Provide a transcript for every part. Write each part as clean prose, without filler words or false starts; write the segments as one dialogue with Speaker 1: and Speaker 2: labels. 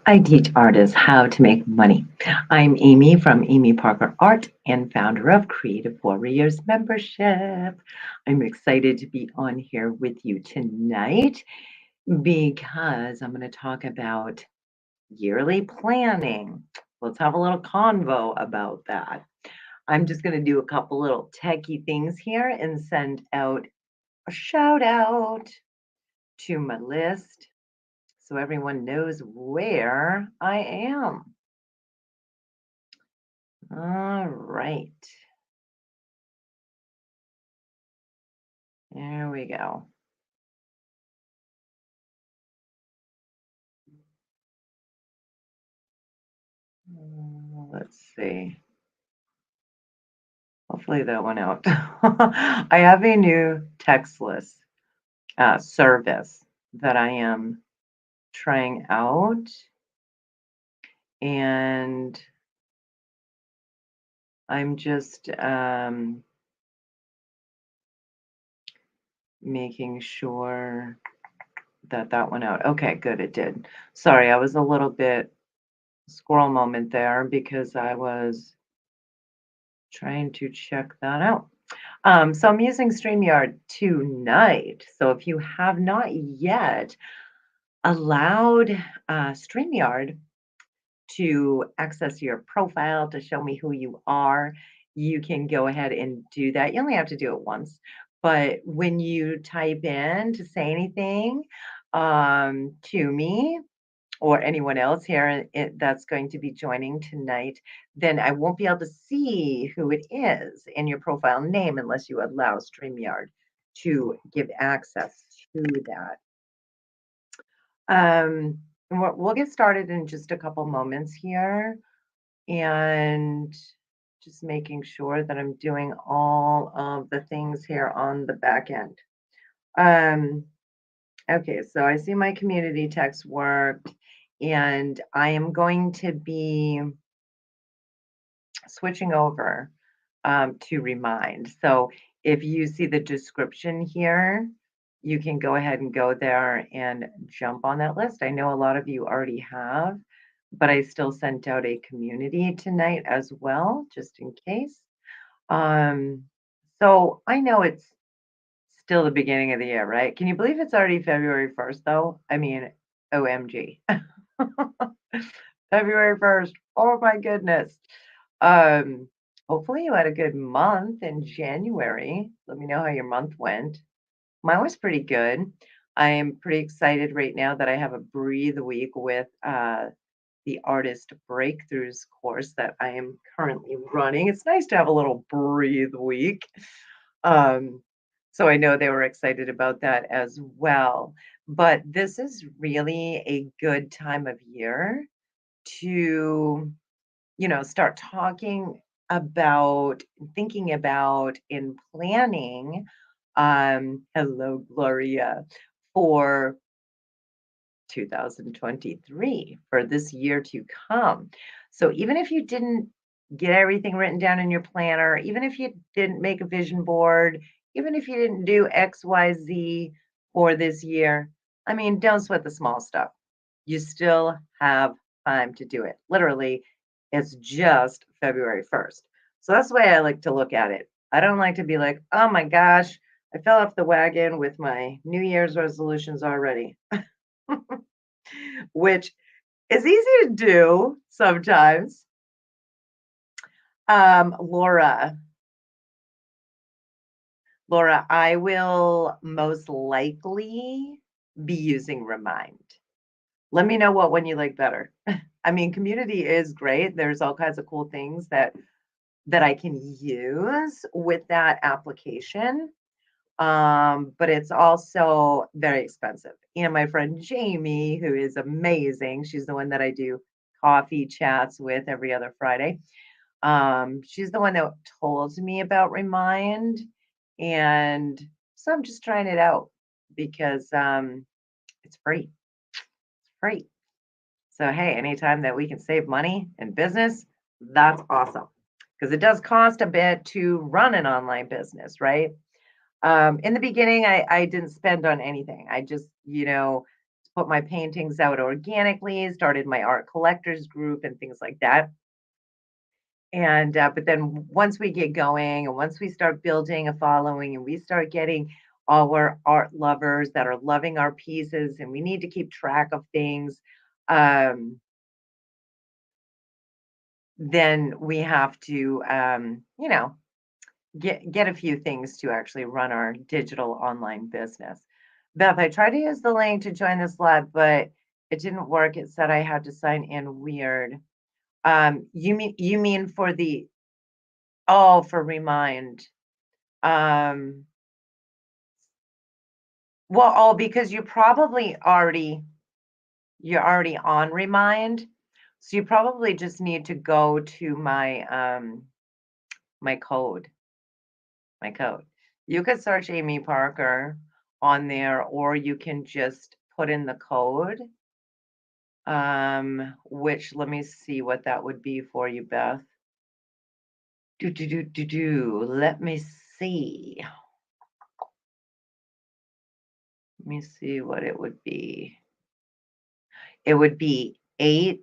Speaker 1: I teach artists how to make money. I'm Amy from Amy Parker Art and founder of Creative Warriors Membership. I'm excited to be on here with you tonight because I'm going to talk about yearly planning. Let's have a little convo about that. I'm just going to do a couple little techie things here and send out a shout out to my list so everyone knows where I am. All right. There we go. Let's see. Hopefully that went out. I have a new text list service that I am trying out, and I'm just making sure that that went out. Okay, good, it did. Sorry, I was a little bit squirrel moment there because I was trying to check that out. So I'm using StreamYard tonight. So if you have not yet allowed StreamYard to access your profile to show me who you are, you can go ahead and do that. You only have to do it once. But when you type in to say anything to me, or anyone else here that's going to be joining tonight, then I won't be able to see who it is in your profile name unless you allow StreamYard to give access to that. We'll get started in just a couple moments here and just making sure that I'm doing all of the things here on the back end. Okay, so I see my community text worked, and I am going to be switching over to Remind. So if you see the description here, you can go ahead and go there and jump on that list. I know a lot of you already have, but I still sent out a community tonight as well, just in case. So I know it's still the beginning of the year, right? Can you believe it's already February 1st, though? I mean, OMG. February 1st. Oh my goodness. Um, Hopefully you had a good month in January. Let me know how your month went. Mine was pretty good. I am pretty excited right now that I have a breathe week with the artist breakthroughs course that I am currently running. It's nice to have a little breathe week. Um, so I know they were excited about that as well. But this is really a good time of year to, start talking about, thinking about, and planning. Hello, Gloria, for 2023, for this year to come. So even if you didn't get everything written down in your planner, even if you didn't make a vision board, even if you didn't do XYZ for this year, I mean, don't sweat the small stuff. You still have time to do it. Literally, it's just February 1st. So that's the way I like to look at it. I don't like to be like, oh my gosh, I fell off the wagon with my New Year's resolutions already. Which is easy to do sometimes. Laura, I will most likely be using Remind. Let me know what one you like better. I mean, community is great. There's all kinds of cool things that I can use with that application. But it's also very expensive. My friend Jamie, who is amazing, she's the one that I do coffee chats with every other Friday. She's the one that told me about Remind, and so I'm just trying it out because it's free. It's free. So hey, anytime that we can save money in business, that's awesome. Because it does cost a bit to run an online business, right? In the beginning, I didn't spend on anything. I just, put my paintings out organically, started my art collectors group and things like that. And but then once we get going and once we start building a following and we start getting our art lovers that are loving our pieces and we need to keep track of things, um, then we have to, get a few things to actually run our digital online business. Beth, I tried to use the link to join this live, but it didn't work. It said I had to sign in weird. You mean for the for Remind. Um, well, because you're already on Remind, so you probably just need to go to my code, my code. You could search Amy Parker on there, or you can just put in the code. Which let me see what that would be for you, Beth. Let me see. Let me see what it would be. It would be 8.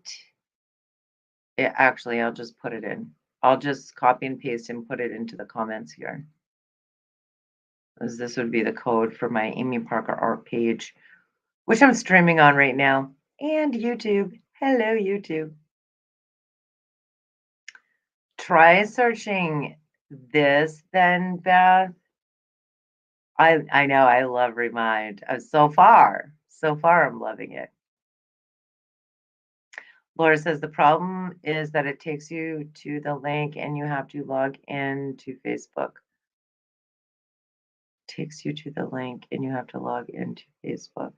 Speaker 1: Actually, I'll just put it in. I'll just copy and paste and put it into the comments here. As this would be the code for my Amy Parker art page, which I'm streaming on right now, and YouTube. Hello, YouTube. Try searching this then, Beth. I know I love Remind. So far I'm loving it. Laura says the problem is that it takes you to the link and you have to log in to Facebook. Takes you to the link and you have to log into Facebook.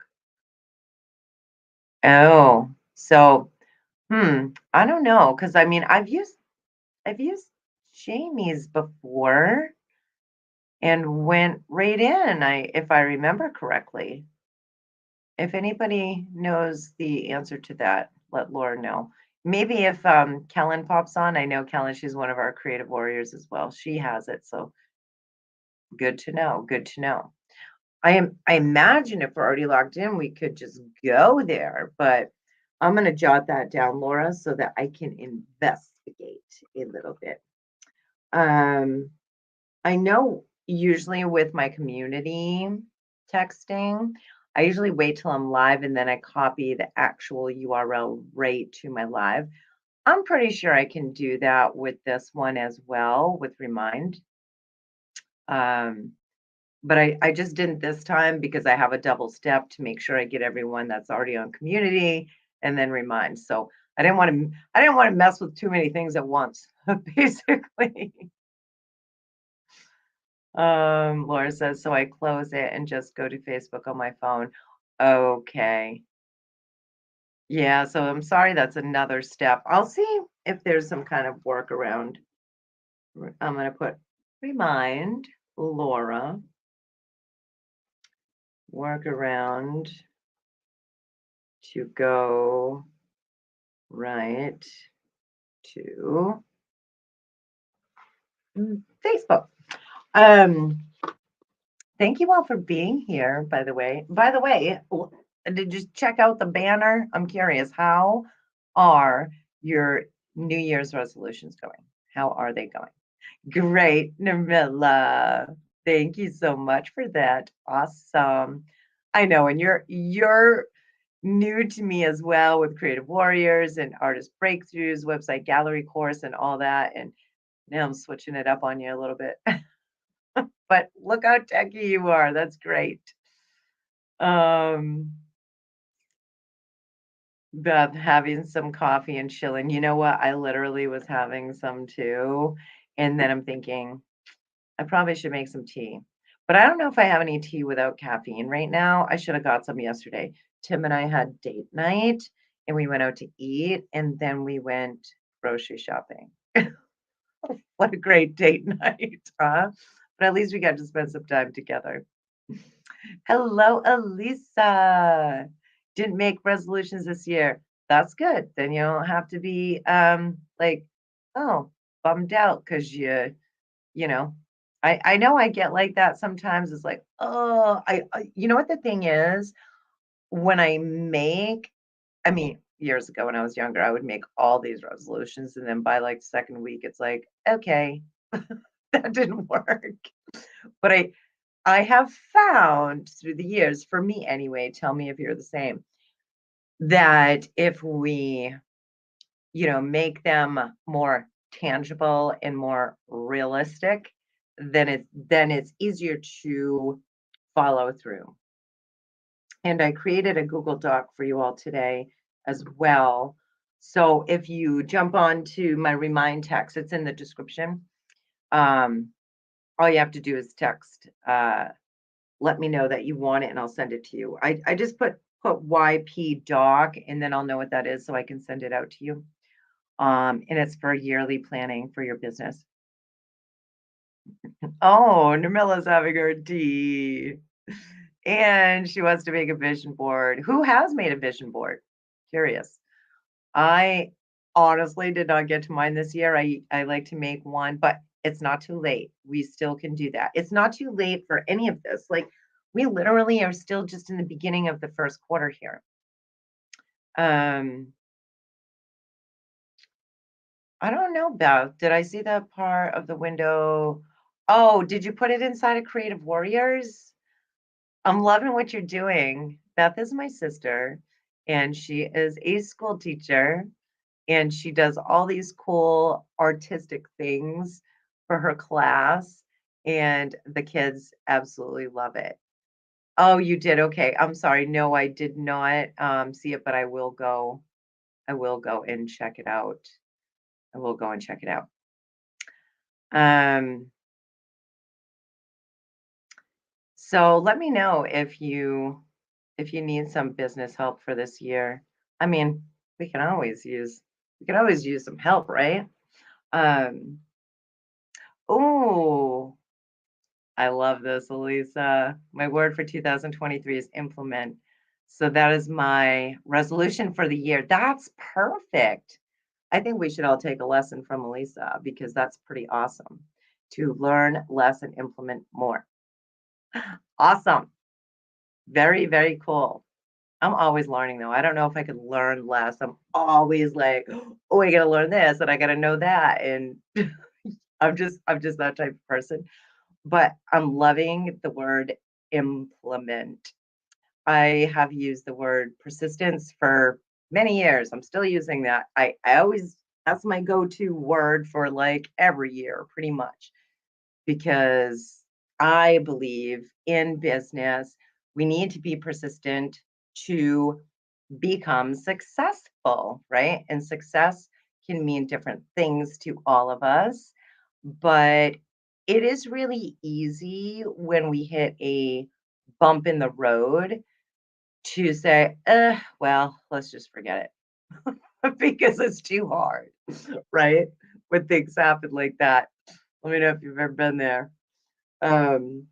Speaker 1: Oh, so I don't know, because I mean I've used Jamie's before and went right in, if I remember correctly. If anybody knows the answer to that, let Laura know. Maybe if Kellen pops on, I know Kellen, she's one of our creative warriors as well. She has it, so good to know. Good to know. I imagine if we're already logged in, we could just go there, but I'm gonna jot that down, Laura, so that I can investigate a little bit. I know usually with my community texting, I usually wait till I'm live and then I copy the actual URL right to my live. I'm pretty sure I can do that with this one as well with Remind. But I just didn't this time because I have a double step to make sure I get everyone that's already on community and then Remind. So I didn't want to mess with too many things at once, basically. Laura says, so I close it and just go to Facebook on my phone. Okay. Yeah, so I'm sorry, that's another step. I'll see if there's some kind of workaround. I'm going to put Remind Laura, workaround to go right to Facebook. Thank you all for being here, by the way. By the way, did you check out the banner? I'm curious, how are your New Year's resolutions going? How are they going? Great, Namilla. Thank you so much for that. Awesome. I know, and you're new to me as well with Creative Warriors and Artist Breakthroughs, website gallery course, and all that. And now I'm switching it up on you a little bit. But look how techy you are. That's great. Um, Beth, having some coffee and chilling. You know what? I literally was having some too. And then I'm thinking, I probably should make some tea. But I don't know if I have any tea without caffeine right now. I should have got some yesterday. Tim and I had date night and we went out to eat and then we went grocery shopping. What a great date night, huh? But at least we got to spend some time together. Hello, Elisa. Didn't make resolutions this year. That's good. Then you don't have to be like, oh, bummed out because you know, I know I get like that sometimes. It's like, oh, you know what the thing is? when I make I mean, years ago when I was younger, I would make all these resolutions, and then by, like, second week, it's like, "Okay, that didn't work." But I have found through the years, for me anyway, tell me if you're the same, that if we, make them more tangible and more realistic, then it's easier to follow through. And I created a Google Doc for you all today as well. So if you jump on to my remind text, it's in the description. Um, all you have to do is text, let me know that you want it and I'll send it to you. I just put YPdoc and then I'll know what that is so I can send it out to you. And it's for yearly planning for your business. Oh, Nirmila's having her tea. And she wants to make a vision board. Who has made a vision board? Curious. I honestly did not get to mine this year. I like to make one, but it's not too late. We still can do that. It's not too late for any of this. Like we literally are still just in the beginning of the first quarter here. Um, I don't know, Beth. Did I see that part of the window? Oh, did you put it inside of Creative Warriors? I'm loving what you're doing. Beth is my sister, and she is a school teacher, and she does all these cool artistic things for her class, and the kids absolutely love it. Oh, you did? Okay. I'm sorry. No, I did not see it, but I will go and check it out. I will go and check it out. Um, so let me know if you need some business help for this year. I mean, we can always use we can always use some help, right? Um, oh, I love this, Elisa. My word for 2023 is implement. So that is my resolution for the year. That's perfect. I think we should all take a lesson from Elisa because that's pretty awesome to learn less and implement more. Awesome. Very, very cool. I'm always learning though. I don't know if I could learn less. I'm always like, oh, I gotta learn this and I gotta know that. And I'm just that type of person. But I'm loving the word implement. I have used the word persistence for many years. I'm still using that. I always that's my go-to word for like every year, pretty much, because I believe in business, we need to be persistent to become successful, right? And success can mean different things to all of us, but it is really easy when we hit a bump in the road to say, well, let's just forget it because it's too hard, right? When things happen like that. Let me know if you've ever been there. Um,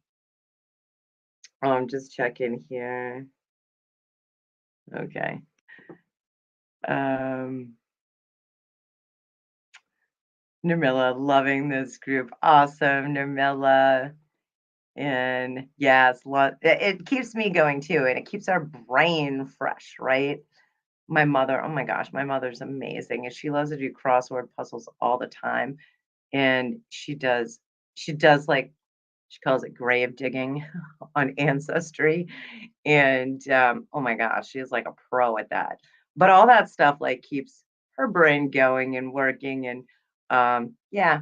Speaker 1: I'm just checking here. Okay. Um, Nirmila, loving this group. Awesome, Nirmila. And yes, it keeps me going too, and it keeps our brain fresh, right? My mother, oh my gosh, my mother's amazing, and she loves to do crossword puzzles all the time. And she does like she calls it grave digging on Ancestry. And oh my gosh, she's like a pro at that. But all that stuff like keeps her brain going and working. And yeah,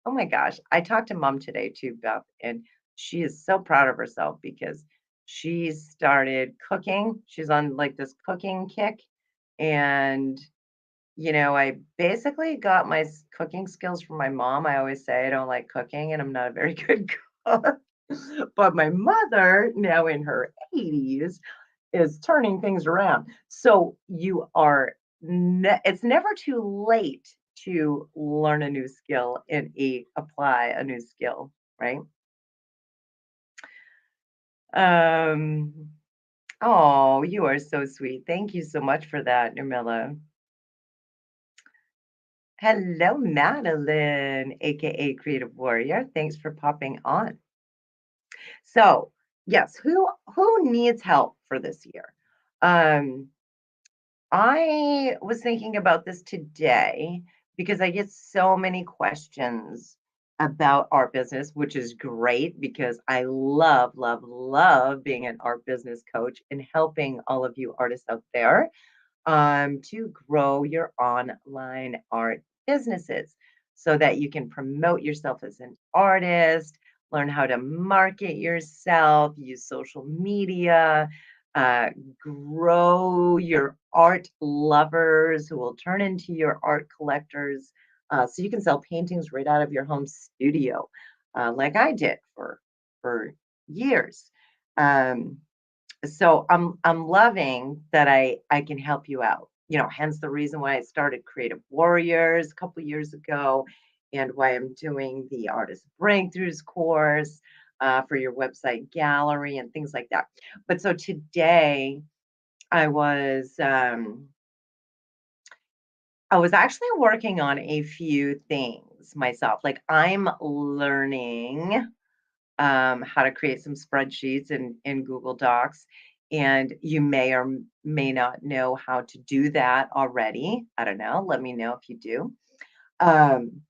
Speaker 1: oh my gosh. I talked to mom today too, Beth, and she is so proud of herself because she started cooking. She's on like this cooking kick. And, I basically got my cooking skills from my mom. I always say I don't like cooking and I'm not a very good cook. But my mother, now in her 80s, is turning things around. So it's never too late to learn a new skill and apply a new skill, right? Um, oh, you are so sweet. Thank you so much for that, Nirmila. Hello, Madeline, aka Creative Warrior. Thanks for popping on. So, yes, who needs help for this year? Um, I was thinking about this today because I get so many questions about art business, which is great because I love, love, love being an art business coach and helping all of you artists out there to grow your online art businesses so that you can promote yourself as an artist, learn how to market yourself, use social media, uh, grow your art lovers who will turn into your art collectors. So you can sell paintings right out of your home studio, like I did for years. Um, so I'm loving that I can help you out. Hence the reason why I started Creative Warriors a couple years ago, and why I'm doing the Artist Breakthroughs course for your website gallery and things like that. But so today I was um, I was actually working on a few things myself. Like I'm learning how to create some spreadsheets in Google Docs. And you may or may not know how to do that already. I don't know. Let me know if you do. Um,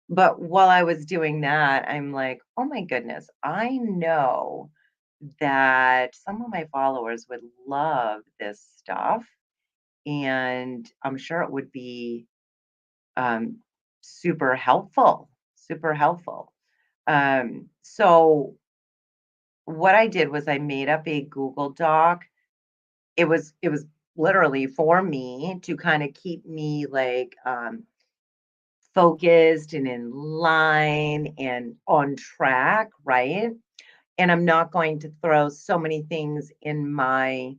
Speaker 1: but while I was doing that, I'm like, oh my goodness, I know that some of my followers would love this stuff. And I'm sure it would be um, super helpful, super helpful. So what I did was I made up a Google Doc. It was literally for me to kind of keep me like focused and in line and on track, right? And I'm not going to throw so many things in my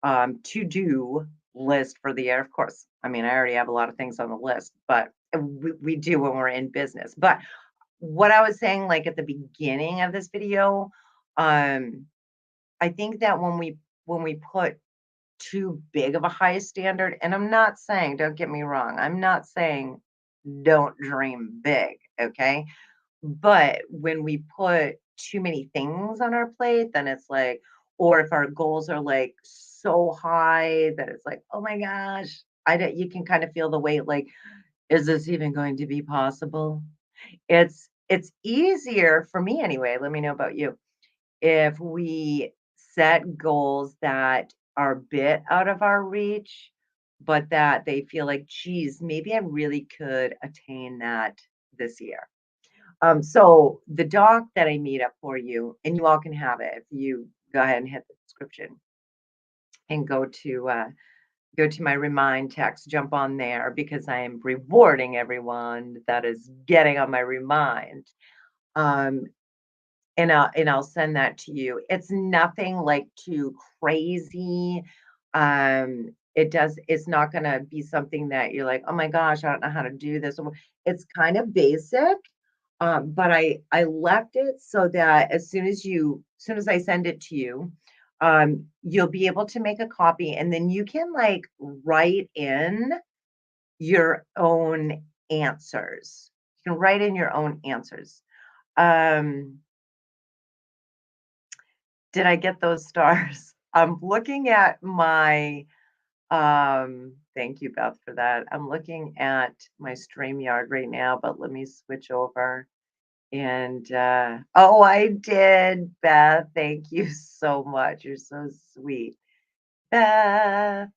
Speaker 1: to-do list for the year. Of course, I mean, I already have a lot of things on the list, but we do when we're in business. But what I was saying, like at the beginning of this video, um, I think that when we put too big of a high standard, and I'm not saying, don't get me wrong, I'm not saying don't dream big, okay? But when we put too many things on our plate, then it's like, or if our goals are like so high that it's like, oh my gosh, I don't, you can kind of feel the weight like, is this even going to be possible? It's easier for me anyway. Let me know about you if we set goals that are a bit out of our reach, but that they feel like, geez, maybe I really could attain that this year. So the doc that I made up for you, and you all can have it if you go ahead and hit the description and go to my remind text, jump on there because I am rewarding everyone that is getting on my remind. Um, and I'll send that to you. It's nothing like too crazy. It's not gonna be something that you're like, "Oh my gosh, I don't know how to do this." It's kind of basic, but I left it so that as soon as I send it to you, you'll be able to make a copy, and then you can, like, write in your own answers. You can write in your own answers. Um Did I get those stars? I'm looking at my, thank you, Beth, for that. I'm looking at my StreamYard right now, but let me switch over and, oh, I did, Beth. Thank you so much. You're so sweet. Beth,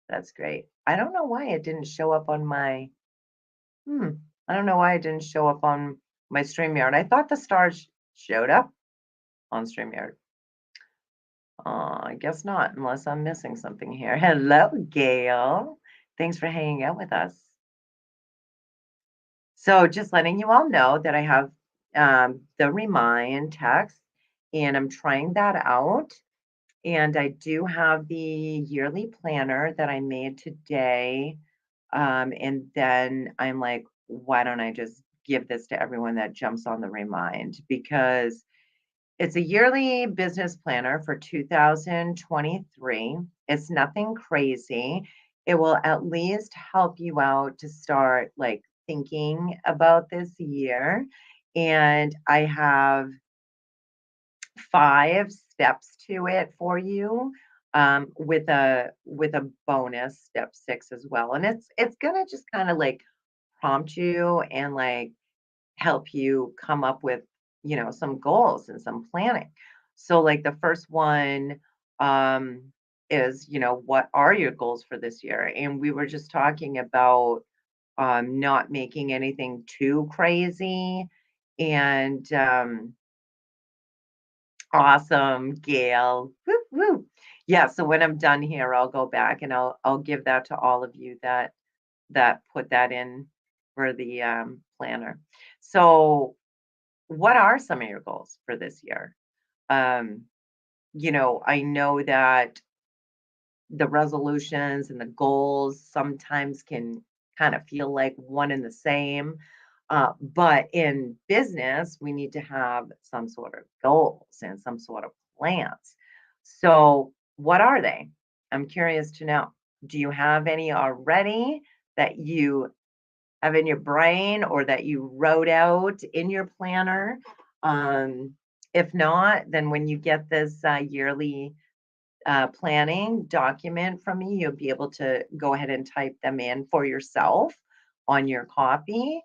Speaker 1: that's great. I don't know why it didn't show up on my, hmm, I don't know why it didn't show up on my StreamYard. I thought the stars showed up on StreamYard. I guess not, unless I'm missing something here. Hello, Gail. Thanks for hanging out with us. So just letting you all know that I have the remind text, and I'm trying that out. And I do have the yearly planner that I made today. And then I'm like, why don't I just give this to everyone that jumps on the remind? Because it's a yearly business planner for 2023. It's nothing crazy. It will at least help you out to start like thinking about this year. And I have 5 steps to it for you. with a bonus step 6 as well. And it's gonna just kind of like prompt you and like help you come up with, some goals and some planning. So like the first one is, what are your goals for this year? And we were just talking about not making anything too crazy. And awesome, Gail. Woo, woo. Yeah, so when I'm done here, I'll go back and I'll give that to all of you that put that in for the planner. So what are some of your goals for this year? Um, I know that the resolutions and the goals sometimes can kind of feel like one and the same. But in business, we need to have some sort of goals and some sort of plans. So, what are they? I'm curious to know. Do you have any already that you have in your brain or that you wrote out in your planner? Um, if not, then when you get this yearly planning document from me, you'll be able to go ahead and type them in for yourself on your copy.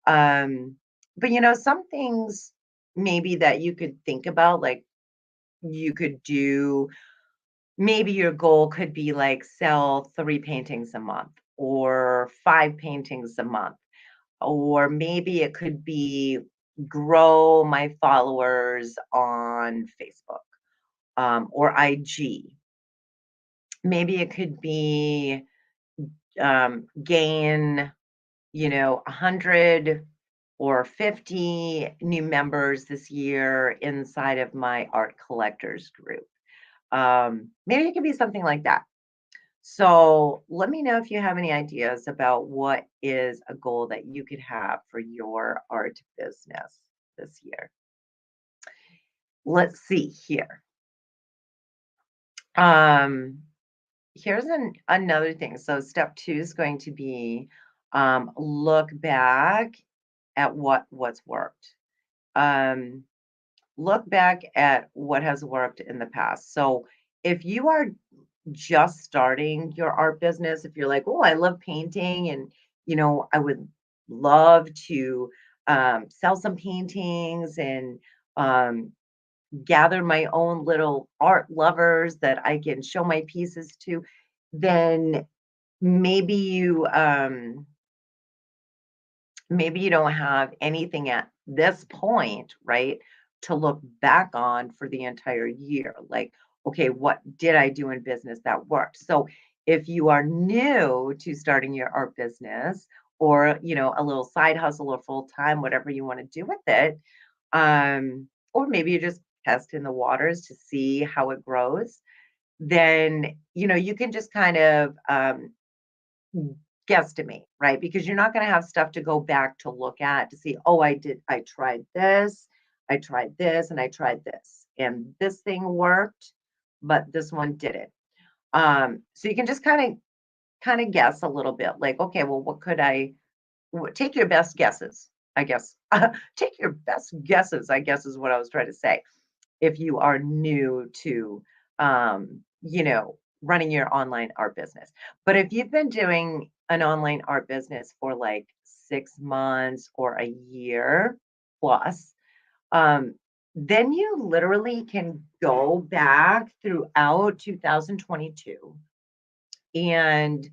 Speaker 1: But some things maybe that you could think about, like you could do, maybe your goal could be like sell 3 paintings a month or 5 paintings a month, or maybe it could be grow my followers on Facebook or IG. Maybe it could be gain, 100 or 50 new members this year inside of my art collectors group. Maybe it could be something like that. So let me know if you have any ideas about what is a goal that you could have for your art business this year. Let's see here. Um, Here's another thing. So step 2 is going to be look back at what's worked. Um, look back at what has worked in the past. So if you are just starting your art business, if you're like, oh, I love painting and I would love to sell some paintings and um, gather my own little art lovers that I can show my pieces to, then maybe you don't have anything at this point, right, to look back on for the entire year. Like, okay, what did I do in business that worked? So if you are new to starting your art business or, a little side hustle or full time, whatever you want to do with it, or maybe you're just testing the waters to see how it grows, then, you can just kind of guesstimate, right? Because you're not going to have stuff to go back to look at to see, oh, I tried this, and I tried this, and this thing worked, but this one didn't. So you can just kind of guess a little bit, like, okay, well, what could take your best guesses, I guess. Take your best guesses, I guess, is what I was trying to say. If you are new to, running your online art business. But if you've been doing an online art business for like 6 months or a year plus, um, then you literally can go back throughout 2022 and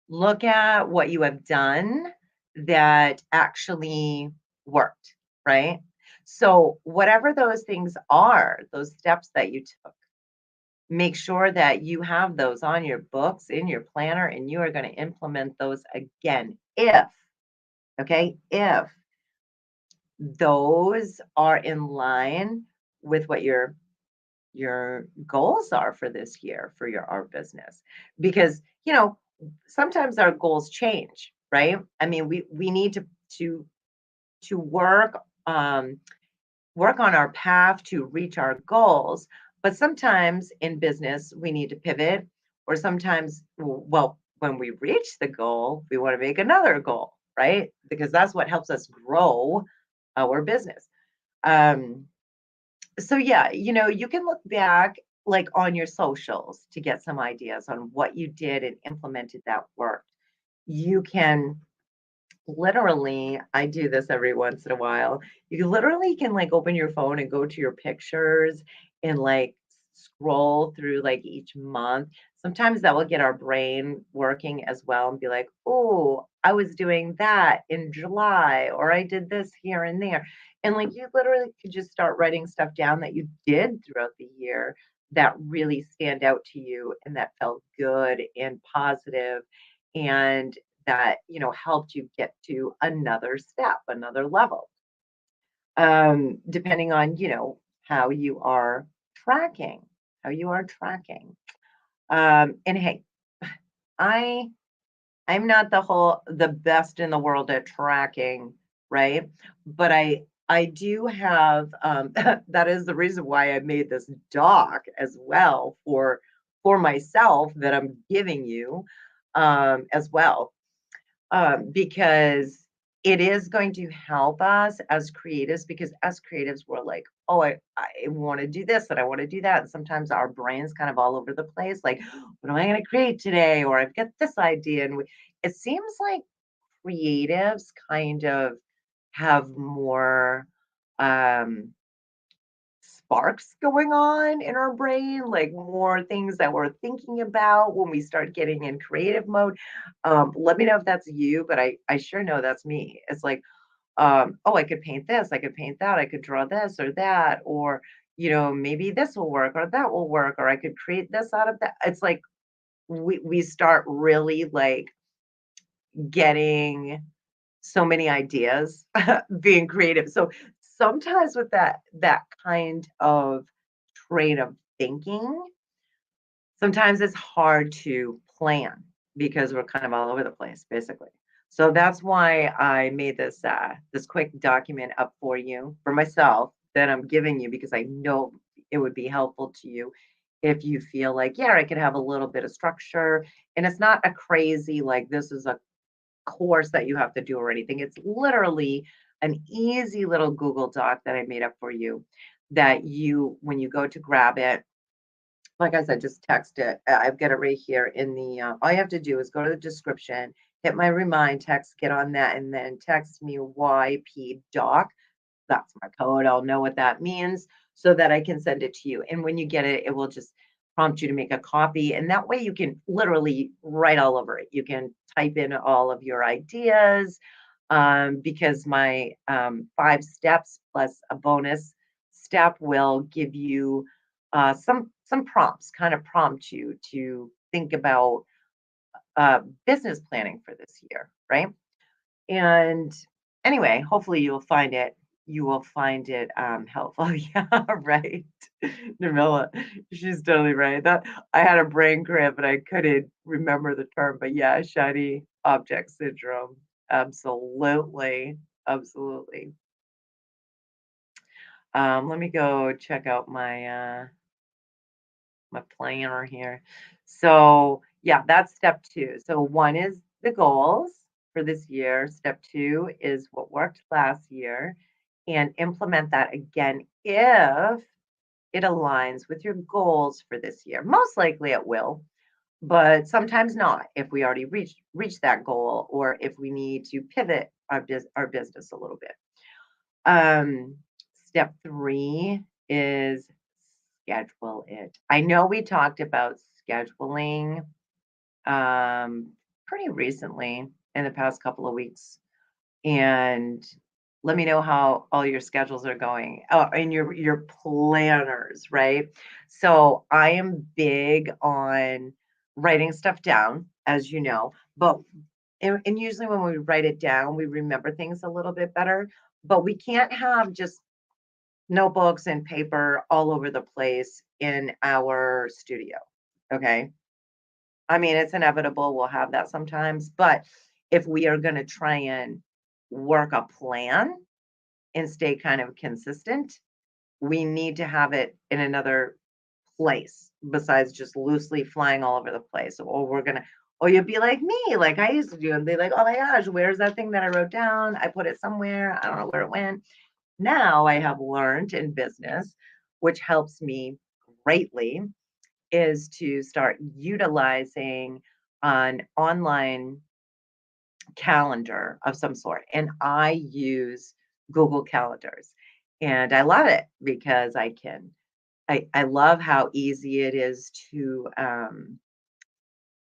Speaker 1: look at what you have done that actually worked, right? So, whatever those things are, those steps that you took, make sure that you have those on your books, in your planner, and you are going to implement those again if those are in line with what your goals are for this year for your art business. Because, sometimes our goals change, right? I mean, we need to work on our path to reach our goals. But sometimes in business, we need to pivot, or sometimes, well, when we reach the goal, we want to make another goal, right? Because that's what helps us grow our business. Um, so, yeah, you can look back like on your socials to get some ideas on what you did and implemented that worked. You can literally, I do this every once in a while. You literally can like open your phone and go to your pictures and like scroll through like each month. Sometimes that will get our brain working as well and be like, oh, I was doing that in July, or I did this here and there. And like you literally could just start writing stuff down that you did throughout the year that really stand out to you and that felt good and positive and that, helped you get to another step, another level, depending on, how you are tracking, how you are tracking. And hey, I I'm not the best in the world at tracking, right? But I do have that is the reason why I made this doc as well for myself that I'm giving you as well because it is going to help us as creatives because as creatives we're like oh I want to do this and I want to do that and sometimes our brains kind of all over the place like what am I going to create today or I've got this idea and it seems like creatives kind of have more um sparks going on in our brain, like more things that we're thinking about when we start getting in creative mode. Let me know if that's you, but I sure know that's me. It's like, oh, I could paint this, I could paint that, I could draw this or that, or maybe this will work or that will work, or I could create this out of that. It's like we start really like getting so many ideas being creative. So sometimes with that kind of train of thinking, sometimes it's hard to plan because we're kind of all over the place, basically. So that's why I made this quick document up for you for myself that I'm giving you because I know it would be helpful to you if you feel like, yeah, I could have a little bit of structure. And it's not a crazy like this is a course that you have to do or anything. It's literally an easy little Google Doc that I made up for you that when you go to grab it, like I said, just text it. I've got it right here in all you have to do is go to the description, hit my remind text, get on that, and then text me YPdoc. That's my code. I'll know what that means so that I can send it to you. And when you get it, it will just prompt you to make a copy. And that way you can literally write all over it. You can type in all of your ideas because my 5 steps plus a bonus step will give you some prompts, kind of prompt you to think about business planning for this year, right? And anyway, hopefully you will find it helpful. Yeah, right. Namilla, she's totally right. That I had a brain cramp and I couldn't remember the term, but yeah, shiny object syndrome. Absolutely. Absolutely. Let me go check out my planner here. So yeah, that's step two. So one is the goals for this year. Step two is what worked last year and implement that again if it aligns with your goals for this year. Most likely it will, but sometimes not if we already reached that goal or if we need to pivot our business a little bit. Um, Step three is schedule it. I know we talked about scheduling pretty recently in the past couple of weeks. And let me know how all your schedules are going. Oh, and your planners, right? So I am big on writing stuff down, as you know, but and usually when we write it down, we remember things a little bit better. But we can't have just notebooks and paper all over the place in our studio. Okay. I mean, it's inevitable. We'll have that sometimes. But if we are going to try and work a plan and stay kind of consistent, we need to have it in another place besides just loosely flying all over the place. Or or you'll be like me, like I used to do, and be like, oh my gosh, where's that thing that I wrote down? I put it somewhere. I don't know where it went. Now I have learned in business, which helps me greatly is to start utilizing an online calendar of some sort. And I use Google Calendars. And I love it because I love how easy it is to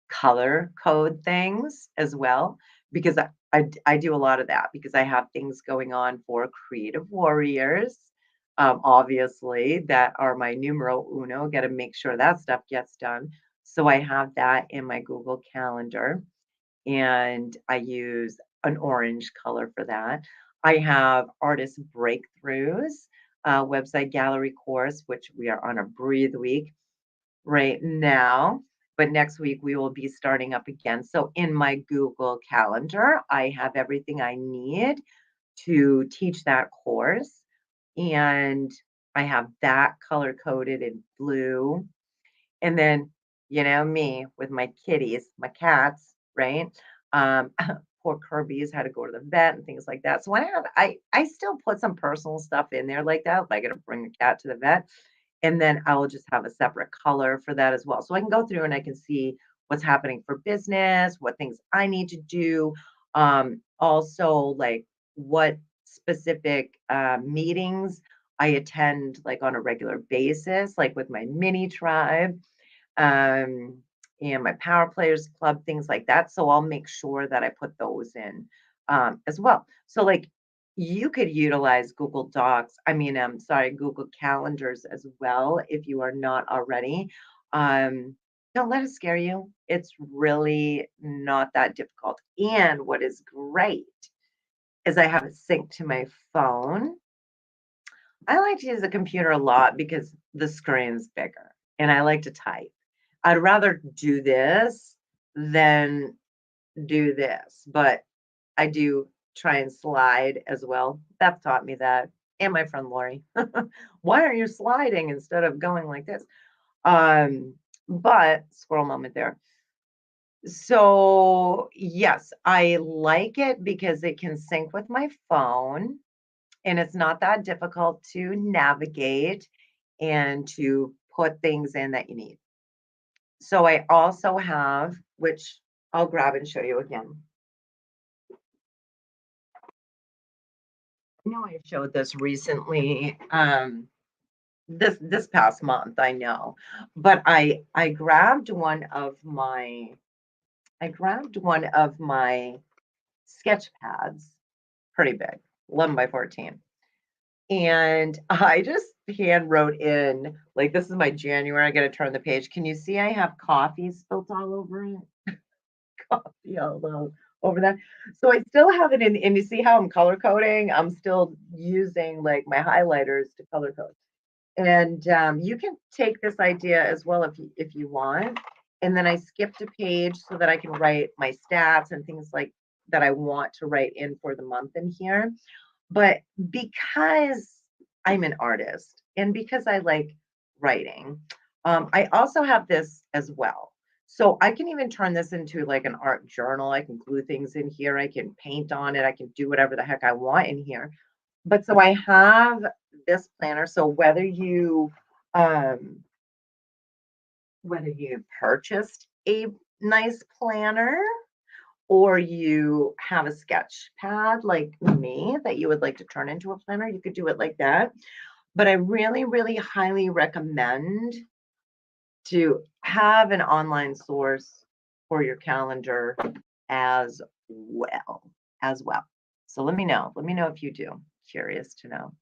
Speaker 1: color code things as well, because I do a lot of that because I have things going on for creative warriors, obviously, that are my numero uno, got to make sure that stuff gets done. So I have that in my Google Calendar, and I use an orange color for that. I have artist breakthroughs, website gallery course, which we are on a breathe week right now, but next week we will be starting up again. So in my Google Calendar, I have everything I need to teach that course. And I have that color coded in blue. And then, me with my kitties, my cats, right? Um, poor Kirby's had to go to the vet and things like that. So I still put some personal stuff in there like that. If I got to bring the cat to the vet, and then I will just have a separate color for that as well. So I can go through and I can see what's happening for business, what things I need to do. Also, like what specific meetings I attend, like on a regular basis, like with my mini tribe, um, and my Power Players Club, things like that. So I'll make sure that I put those in as well. So like you could utilize Google Docs. I mean, I'm sorry, Google Calendars as well if you are not already. Don't let it scare you. It's really not that difficult. And what is great is I have it synced to my phone. I like to use a computer a lot because the screen's bigger and I like to type. I'd rather do this than do this, but I do try and slide as well. Beth taught me that, and my friend Lori. Why are you sliding instead of going like this? But squirrel moment there. So, yes, I like it because it can sync with my phone and it's not that difficult to navigate and to put things in that you need. So I also have, which I'll grab and show you again. I know I showed this recently, this past month, I know, but I grabbed one of my sketch pads, pretty big, 11 by 14. And I just hand wrote in, like, this is my January. I got to turn the page. Can you see I have coffee spilt all over it? Coffee all over that. So I still have it in, and you see how I'm color coding? I'm still using like my highlighters to color code. And you can take this idea as well if you want. And then I skipped a page so that I can write my stats and things like that I want to write in for the month in here. But because I'm an artist and because I like writing, I also have this as well. So I can even turn this into like an art journal. I can glue things in here. I can paint on it. I can do whatever the heck I want in here. But so I have this planner. So um, whether you purchased a nice planner or you have a sketch pad like me that you would like to turn into a planner, you could do it like that. But I really, really highly recommend to have an online source for your calendar as as well. So let me know. Let me know if you do. Curious to know.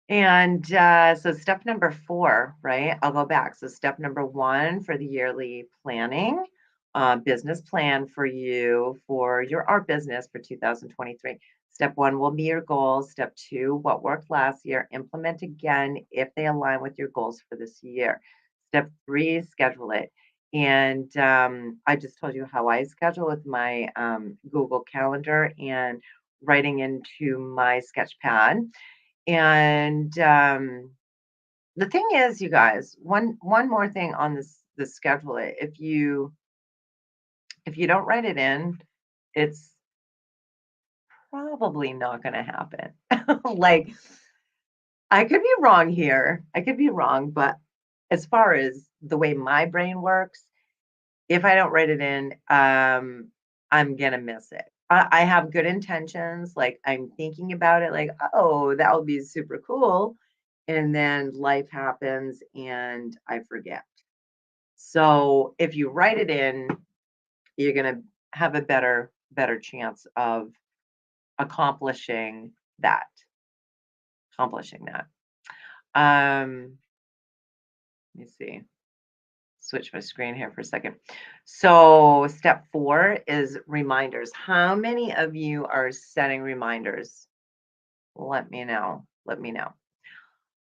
Speaker 1: And so step number 4, right? I'll go back. So step number 1 for the yearly planning, business plan for you for your art business for 2023. Step 1 will be your goals. Step 2, what worked last year, implement again if they align with your goals for this year. Step 3, schedule it. And I just told you how I schedule with my Google Calendar and writing into my sketch pad. And the thing is, you guys, one more thing on this schedule. If you don't write it in, it's probably not going to happen. Like I could be wrong here. I could be wrong, but as far as the way my brain works, if I don't write it in, I'm gonna miss it. I have good intentions, like, I'm thinking about it like, "Oh, that would be super cool," and then life happens and I forget. So, if you write it in, you're gonna have a better chance of accomplishing that accomplishing that. Um, let me see. Switch my screen here for a second. So, step 4 is reminders. How many of you are setting reminders? Let me know. Let me know.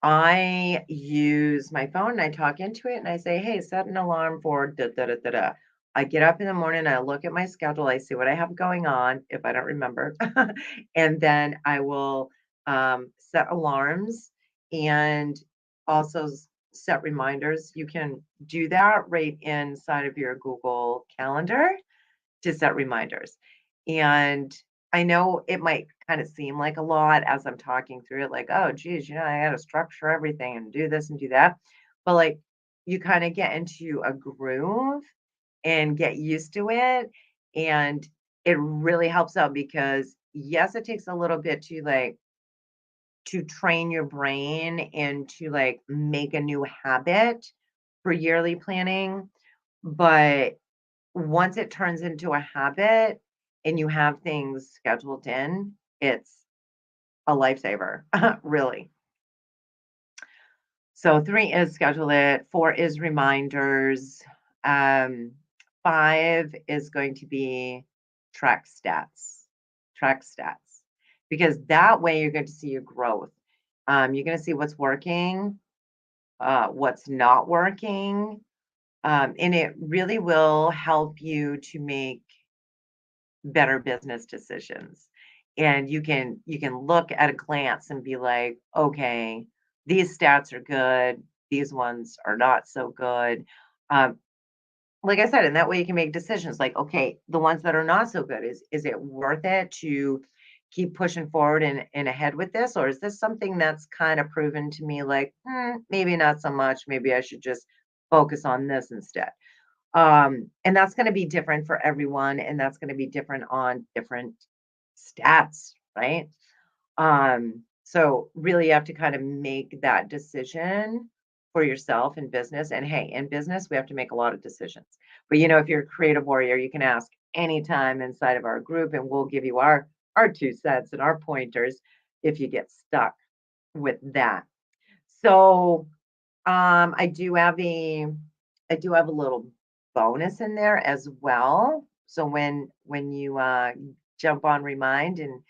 Speaker 1: I use my phone and I talk into it and I say, hey, set an alarm for da da da da da. I get up in the morning, I look at my schedule, I see what I have going on if I don't remember. And then I will set alarms and also set reminders. You can do that right inside of your Google Calendar to set reminders. And I know it might kind of seem like a lot as I'm talking through it, like, oh, geez, I got to structure everything and do this and do that. But like, you kind of get into a groove and get used to it. And it really helps out because, yes, it takes a little bit to train your brain and to like make a new habit for yearly planning. But once it turns into a habit and you have things scheduled in, it's a lifesaver, really. So 3 is schedule it, 4 is reminders, um, 5 is going to be track stats. Track stats. Because that way you're going to see your growth. You're going to see what's working, what's not working, and it really will help you to make better business decisions. And you can look at a glance and be like, okay, these stats are good, these ones are not so good. Um, like I said, and that way you can make decisions like, okay, the ones that are not so good, is it worth it to keep pushing forward and ahead with this? Or is this something that's kind of proven to me like, maybe not so much, maybe I should just focus on this instead. And that's gonna be different for everyone, and that's gonna be different on different stats, right? So really you have to kind of make that decision for yourself in business. And hey, in business, we have to make a lot of decisions. But if you're a creative warrior, you can ask anytime inside of our group, and we'll give you our 2 cents and our pointers if you get stuck with that. So I do have a little bonus in there as well. So when you jump on Remind and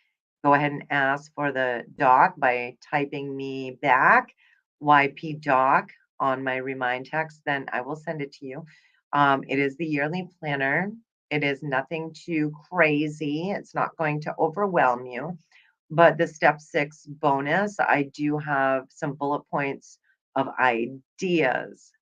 Speaker 1: go ahead and ask for the doc by typing me back YPdoc on my Remind text, then I will send it to you. It is the yearly planner. It is nothing too crazy. It's not going to overwhelm you. But the step 6 bonus, I do have some bullet points of ideas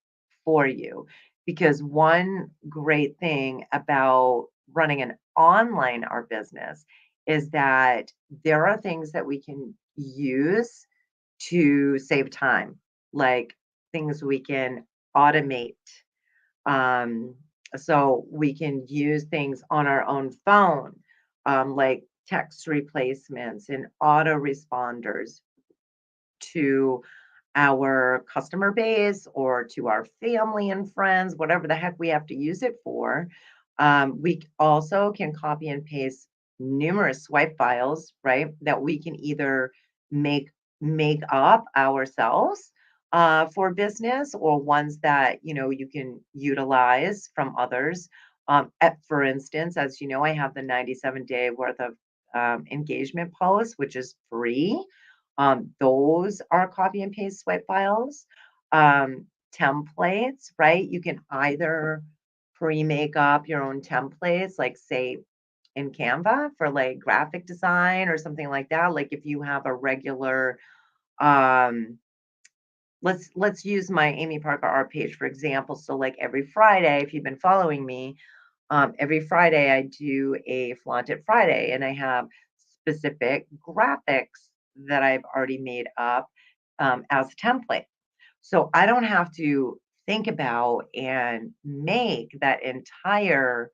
Speaker 1: for you. Because one great thing about running an online art business is that there are things that we can use to save time, like things we can automate. Um, so we can use things on our own phone, like text replacements and autoresponders to our customer base or to our family and friends, whatever the heck we have to use it for. We also can copy and paste numerous swipe files, right? That we can either make make up ourselves for business, or ones that you can utilize from others. For instance, as you know, I have the 97-day worth of engagement posts, which is free. Those are copy and paste swipe files. Templates, right? You can either pre-make up your own templates, like say in Canva for like graphic design or something like that. Like if you have a regular, um, let's use my Amy Parker art page for example. So like every Friday, if you've been following me, every Friday I do a Flaunt It Friday, and I have specific graphics that I've already made up as a template. So I don't have to think about and make that entire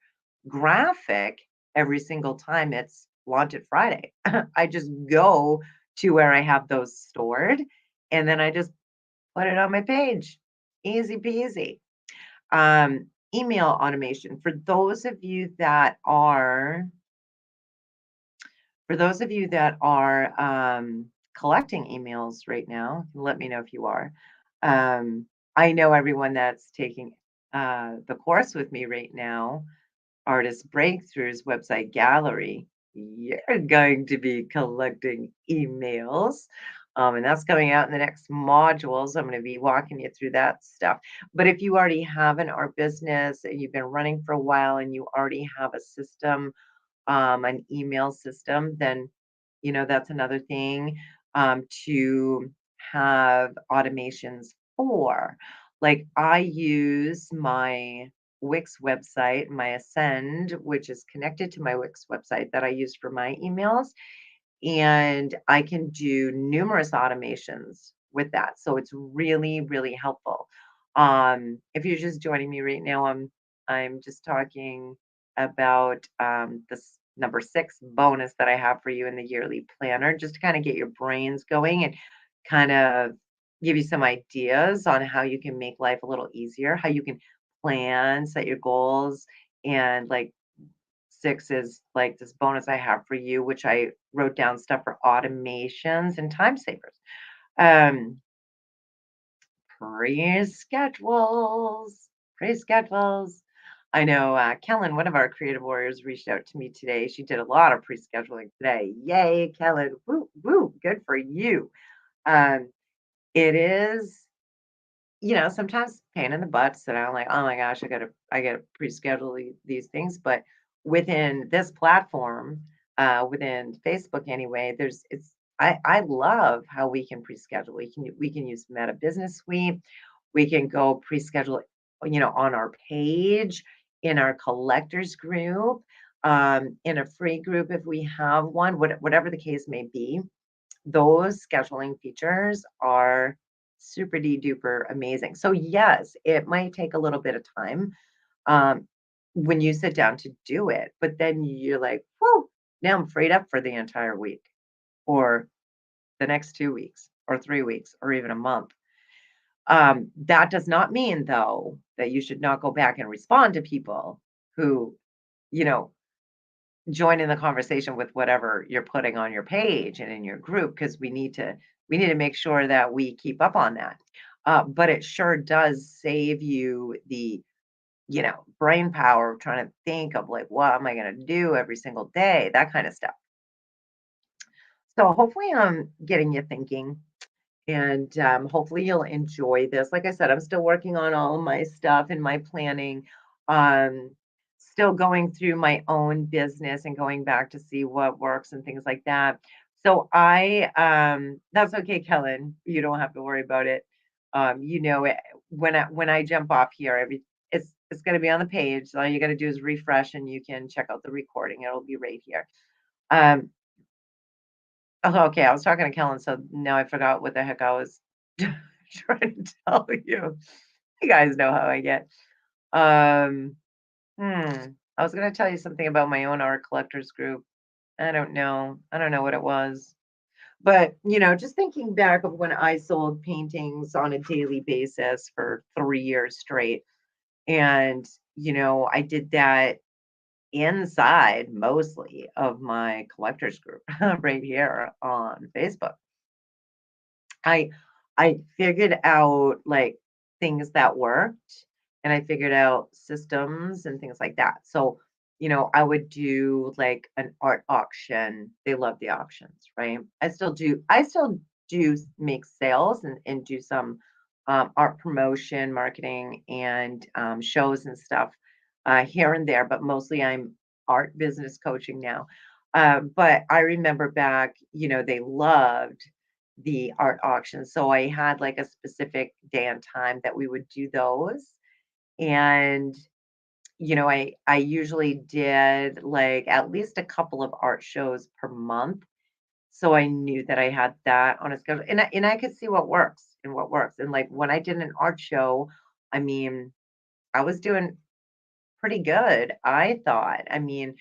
Speaker 1: graphic every single time it's Launch It Friday. I just go to where I have those stored and then I just put it on my page. Easy peasy. Email automation. For those of you that are collecting emails right now, let me know if you are. I know everyone that's taking the course with me right now, Artist Breakthroughs website gallery, you're going to be collecting emails. And that's coming out in the next modules. I'm going to be walking you through that stuff. But if you already have an art business and you've been running for a while and you already have a system, an email system, then that's another thing to have automations for. Like I use my Wix website, my Ascend, which is connected to my Wix website that I use for my emails, and I can do numerous automations with that. So it's really, really helpful. If you're just joining me right now, I'm just talking about this number 6 bonus that I have for you in the yearly planner, just to kind of get your brains going and kind of give you some ideas on how you can make life a little easier, how you can plan, set your goals, and like 6 is like this bonus I have for you, which I wrote down stuff for automations and time savers. Um, pre-schedules, pre-schedules. I know Kellen, one of our creative warriors, reached out to me today. She did a lot of pre-scheduling today. Yay, Kellen! Woo, woo! Good for you. Um, it is sometimes pain in the butt sit down like, oh my gosh, I gotta pre-schedule these things. But within this platform, within Facebook anyway, I love how we can pre-schedule. We can use Meta Business Suite. We can go pre-schedule, on our page, in our collectors group, in a free group if we have one, whatever the case may be. Those scheduling features are super duper amazing. So yes, it might take a little bit of time um, when you sit down to do it, but then you're like, whoa, now I'm freed up for the entire week or the next 2 weeks or 3 weeks or even a month. That does not mean though that you should not go back and respond to people who, you know, join in the conversation with whatever you're putting on your page and in your group, because we need to make sure that we keep up on that. But it sure does save you the brain power of trying to think of like, what am I going to do every single day, that kind of stuff. So hopefully I'm getting you thinking, and hopefully you'll enjoy this. Like I said, I'm still working on all of my stuff and my planning. Um, Still going through my own business and going back to see what works and things like that. So that's okay, Kellen. You don't have to worry about it. It, when I jump off here, it's going to be on the page. So all you got to do is refresh, and you can check out the recording. It'll be right here. Um, Oh, okay, I was talking to Kellen, so now I forgot what the heck I was trying to tell you. You guys know how I get. Um, I was gonna tell you something about my own art collectors group. I don't know. I don't know what it was. But, just thinking back of when I sold paintings on a daily basis for 3 years straight, and, I did that inside mostly of my collectors group right here on Facebook. I I figured out, like, things that worked, and I figured out systems and things like that. So, I would do, like, an art auction. They love the auctions, right? I still do make sales and do some, art promotion, marketing, and, shows and stuff, here and there, but mostly I'm art business coaching now. But I remember back, they loved the art auction. So I had like a specific day and time that we would do those. And I usually did like at least a couple of art shows per month. So I knew that I had that on a schedule, and I could see what works and what works. And like when I did an art show, I mean, I was doing pretty good, I thought. I mean,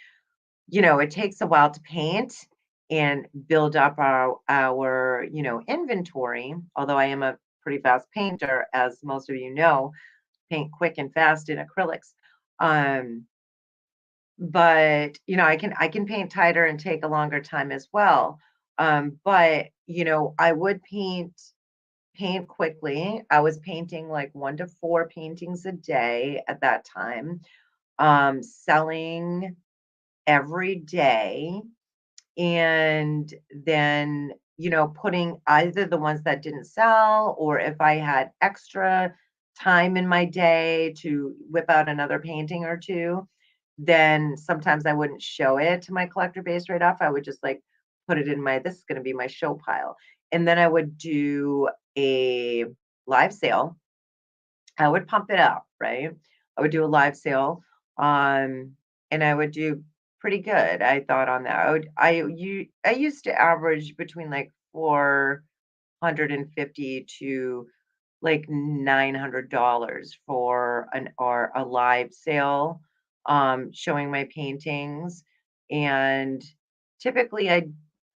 Speaker 1: it takes a while to paint and build up our inventory. Although I am a pretty fast painter, as most of you know, paint quick and fast in acrylics. Um, but I can paint tighter and take a longer time as well. But I would paint quickly. I was painting like 1 to 4 paintings a day at that time, selling every day, and then putting either the ones that didn't sell, or if I had extra time in my day to whip out another painting or two, then sometimes I wouldn't show it to my collector base right off. I would just like put it in my, this is going to be my show pile. And then I would do a live sale. I would pump it up, right? I would do a live sale, and I would do pretty good, I thought, on that. I used to average between like 450 to like $900 for an or a live sale, showing my paintings. And typically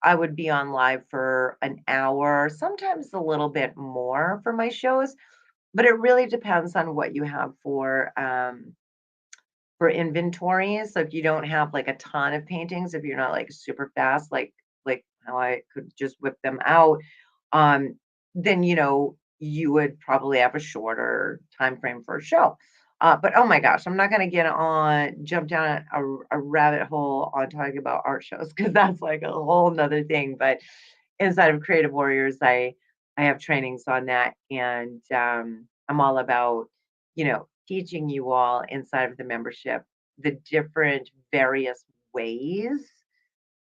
Speaker 1: I would be on live for an hour, sometimes a little bit more for my shows, but it really depends on what you have for inventory. So if you don't have like a ton of paintings, if you're not like super fast, like how I could just whip them out, um, then you would probably have a shorter time frame for a show. But oh my gosh, I'm not going to jump down a rabbit hole on talking about art shows because that's like a whole nother thing. But inside of Creative Warriors, I have trainings on that, and I'm all about teaching you all inside of the membership the different various ways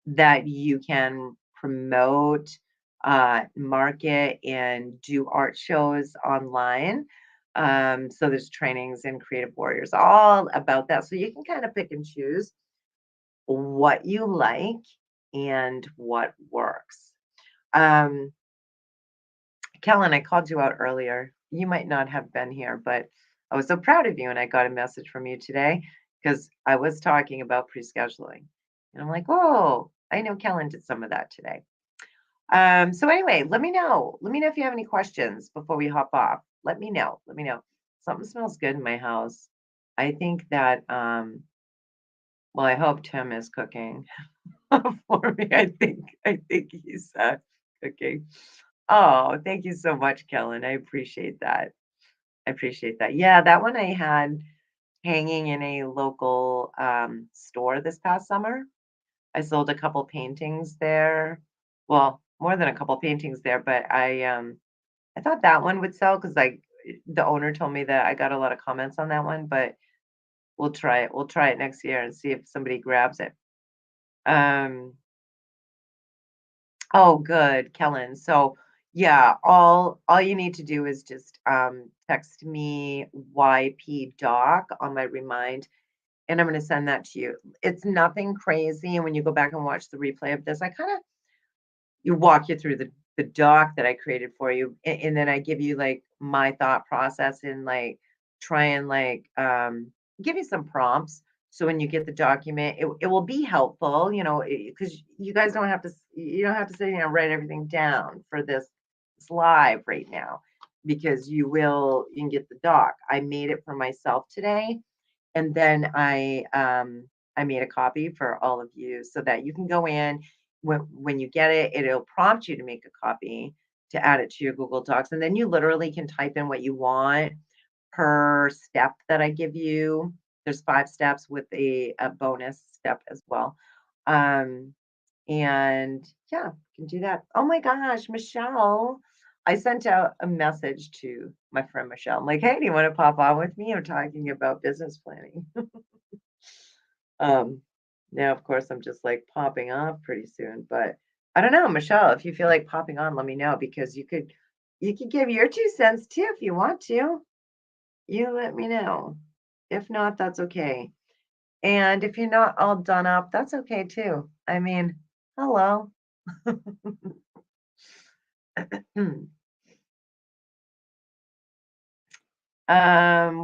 Speaker 1: that you can promote, market, and do art shows online. So there's trainings in Creative Warriors all about that. So you can kind of pick and choose what you like and what works. Um, Kellen, I called you out earlier. You might not have been here, but I was so proud of you, and I got a message from you today because I was talking about pre-scheduling. And I'm like, "Whoa, I know Kellen did some of that today." So anyway, let me know. Let me know if you have any questions before we hop off. Let me know. Let me know. Something smells good in my house. I think that, well, I hope Tim is cooking for me. I think he's cooking. Oh, thank you so much, Kellen. I appreciate that. I appreciate that. Yeah, that one I had hanging in a local store this past summer. I sold a couple paintings there. Well, more than a couple paintings there, but I thought that one would sell because like the owner told me that I got a lot of comments on that one, but we'll try it. We'll try it next year and see if somebody grabs it. Um, Oh, good, Kellen. So, yeah, all you need to do is just text me YPdoc on my remind, and I'm going to send that to you. It's nothing crazy, and when you go back and watch the replay of this, I kind of you walk you through the doc that I created for you, and then I give you like my thought process and like try and like give you some prompts. So when you get the document, it will be helpful, because you guys you don't have to sit here and write everything down for this live right now, because you can get the doc. I made it for myself today, and then I made a copy for all of you so that you can go in when you get it, it'll prompt you to make a copy to add it to your Google Docs. And then you literally can type in what you want per step that I give you. There's 5 steps with a bonus step as well. Um, and yeah, you can do that. Oh my gosh, Michelle. I sent out a message to my friend Michelle. I'm like, hey, do you want to pop on with me? I'm talking about business planning. Um, Now, of course, I'm just like popping off pretty soon, but I don't know, Michelle, if you feel like popping on, let me know because you could give your 2 cents too if you want to. You let me know. If not, that's okay. And if you're not all done up, that's okay too. I mean, hello.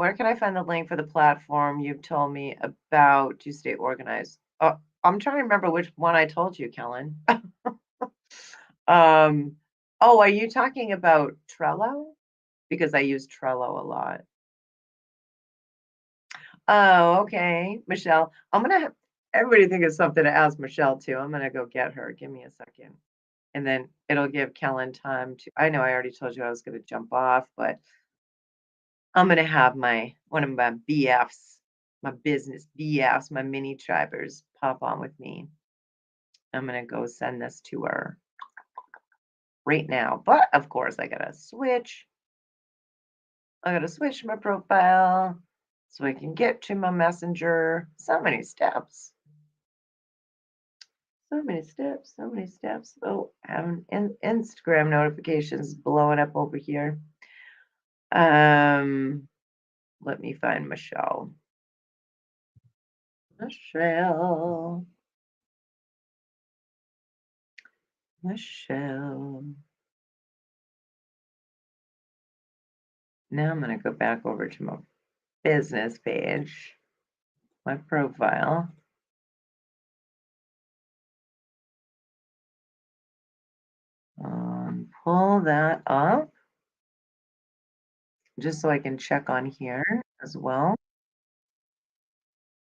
Speaker 1: Where can I find the link for the platform you've told me about to stay organized? I'm trying to remember which one I told you, Kellen. Um, oh, are you talking about Trello? Because I use Trello a lot. Oh, okay, Michelle. I'm gonna have everybody think of something to ask Michelle too. I'm gonna go get her. Give me a second. And then it'll give Kellen time to, I know I already told you I was gonna jump off, but I'm gonna have my one of my BFs, my business BFs, my mini tribers pop on with me. I'm gonna go send this to her right now. But of course I gotta switch my profile so I can get to my messenger. So many steps. So many steps, so many steps. Oh, having Instagram notifications blowing up over here. Um, Let me find Michelle. Michelle. Michelle. Now I'm gonna go back over to my business page, my profile. Pull that up just so I can check on here as well.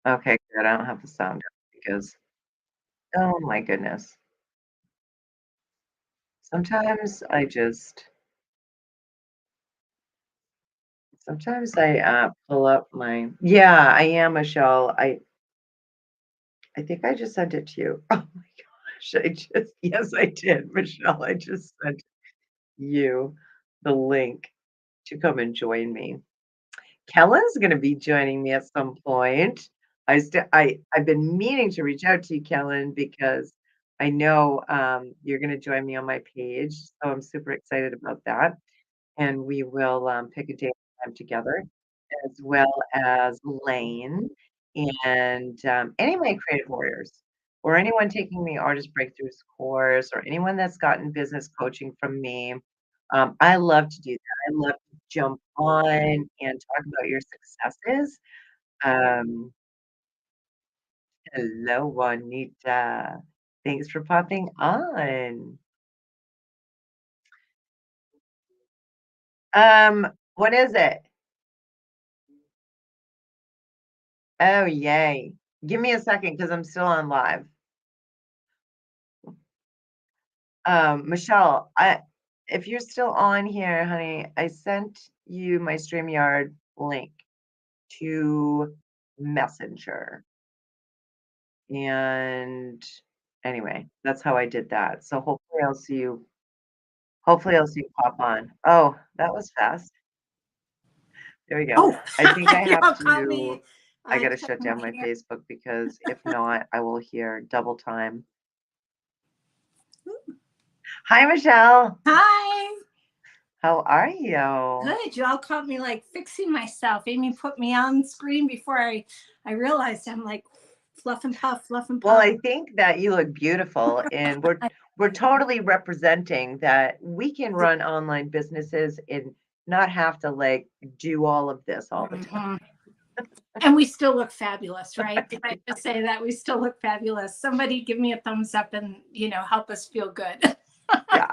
Speaker 1: Okay, good. I don't have the sound up because, oh my goodness. Sometimes I just, sometimes I pull up my, yeah, I am, Michelle. I think I just sent it to you. Oh my gosh, yes, I did, Michelle. I just sent you the link to come and join me. Kellen's gonna be joining me at some point. I've been meaning to reach out to you, Kellen, because I know you're gonna join me on my page. So I'm super excited about that. And we will pick a day and time together, as well as Lane and any of my creative warriors, or anyone taking the Artist Breakthroughs course, or anyone that's gotten business coaching from me. I love to do that. I love to jump on and talk about your successes. Um, Hello, Juanita. Thanks for popping on. What is it? Oh, yay. Give me a second because I'm still on live. Michelle, if you're still on here, honey, I sent you my StreamYard link to Messenger. And anyway, that's how I did that. So hopefully I'll see you pop on. Oh, that was fast. There we go.
Speaker 2: Oh,
Speaker 1: I think I have
Speaker 2: y'all caught me.
Speaker 1: I gotta
Speaker 2: Cutting
Speaker 1: shut
Speaker 2: my
Speaker 1: down my
Speaker 2: hair.
Speaker 1: Facebook because if not, I will hear double time. Hi, Michelle.
Speaker 2: Hi.
Speaker 1: How are you?
Speaker 2: Good. Y'all caught me like fixing myself. Amy put me on screen before I realized I'm like fluff and puff, fluff and
Speaker 1: Well,
Speaker 2: puff.
Speaker 1: I think that you look beautiful, and we're totally representing that we can run online businesses and not have to like do all of this all the time.
Speaker 2: Mhm. And we still look fabulous, right? Can I just say that we still look fabulous? Somebody give me a thumbs up and help us feel good.
Speaker 1: Yeah.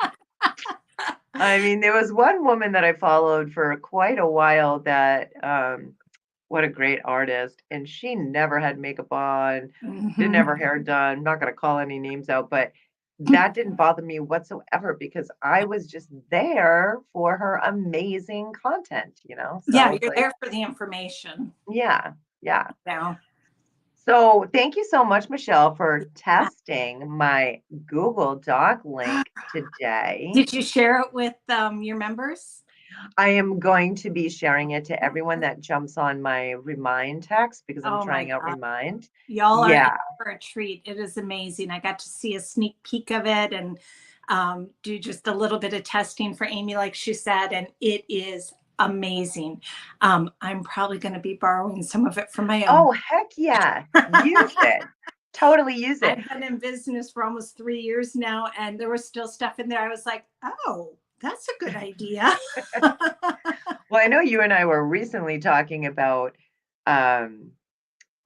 Speaker 1: I mean, there was one woman that I followed for quite a while that what a great artist, and she never had makeup on, didn't
Speaker 2: Mhm.
Speaker 1: have her hair done. I'm not gonna call any names out, but that didn't bother me whatsoever because I was just there for her amazing content, you know? So I
Speaker 2: Yeah,
Speaker 1: was
Speaker 2: you're
Speaker 1: like,
Speaker 2: there for the information.
Speaker 1: yeah, yeah.
Speaker 2: Now,
Speaker 1: So thank you so much, Michelle, for testing my Google Doc link today.
Speaker 2: did you share it with your members?
Speaker 1: I am going to be sharing it to everyone that jumps on my Remind text because I'm
Speaker 2: Oh my
Speaker 1: trying out
Speaker 2: God.
Speaker 1: Remind.
Speaker 2: Y'all are in
Speaker 1: Yeah.
Speaker 2: for a treat. It is amazing. I got to see a sneak peek of it and do just a little bit of testing for Amy, like she said, and it is amazing. I'm probably going to be borrowing some of it for my own.
Speaker 1: Oh, heck yeah. Use it. Totally use it.
Speaker 2: I've been in business for almost 3 years now, and there was still stuff in there. I was like, oh, that's a good idea.
Speaker 1: Well, I know you and I were um,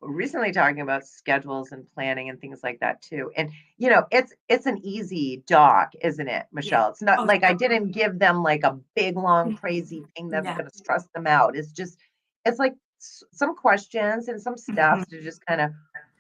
Speaker 1: recently talking about schedules and planning and things like that too. And it's an easy doc, isn't it,
Speaker 2: Yeah.
Speaker 1: Michelle? It's not
Speaker 2: Oh,
Speaker 1: like I
Speaker 2: sure.
Speaker 1: didn't give them like a big long crazy thing that's
Speaker 2: Yeah.
Speaker 1: going to stress them out. It's like some questions and some
Speaker 2: Mhm.
Speaker 1: steps to just kind of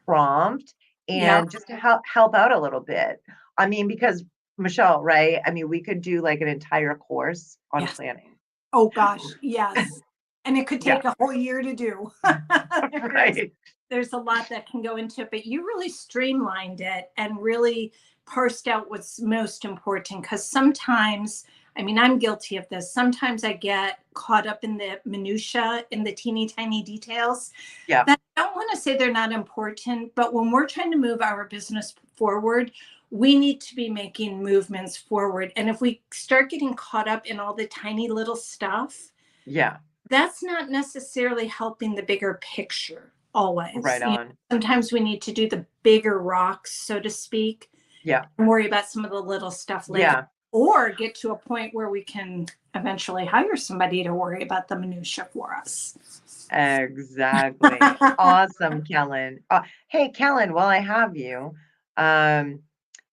Speaker 1: prompt
Speaker 2: Yep.
Speaker 1: and just to help out a little bit. I mean, because Michelle, right? I mean, we could do like an entire course on
Speaker 2: Yes.
Speaker 1: planning.
Speaker 2: Oh gosh, yes. And it could
Speaker 1: Yeah,
Speaker 2: take a whole year to do. there's,
Speaker 1: right.
Speaker 2: there's a lot that can go into it, but you really streamlined it and really parsed out what's most important. Because sometimes, I mean, I'm guilty of this. Sometimes I get caught up in the minutia, in the teeny tiny details
Speaker 1: Yeah,
Speaker 2: that I don't want to say they're not important, but when we're trying to move our business forward, we need to be making movements forward. And if we start getting caught up in all the tiny little stuff,
Speaker 1: yeah,
Speaker 2: that's not necessarily helping the bigger picture always.
Speaker 1: right on.
Speaker 2: Sometimes we need to do the bigger rocks, so to speak,
Speaker 1: Yeah,
Speaker 2: and worry about some of the little stuff later,
Speaker 1: yeah.
Speaker 2: or get to a point where we can eventually hire somebody to worry about the minutia for us.
Speaker 1: Exactly. Awesome, Kellen. Hey, Kellen, while I have you, um,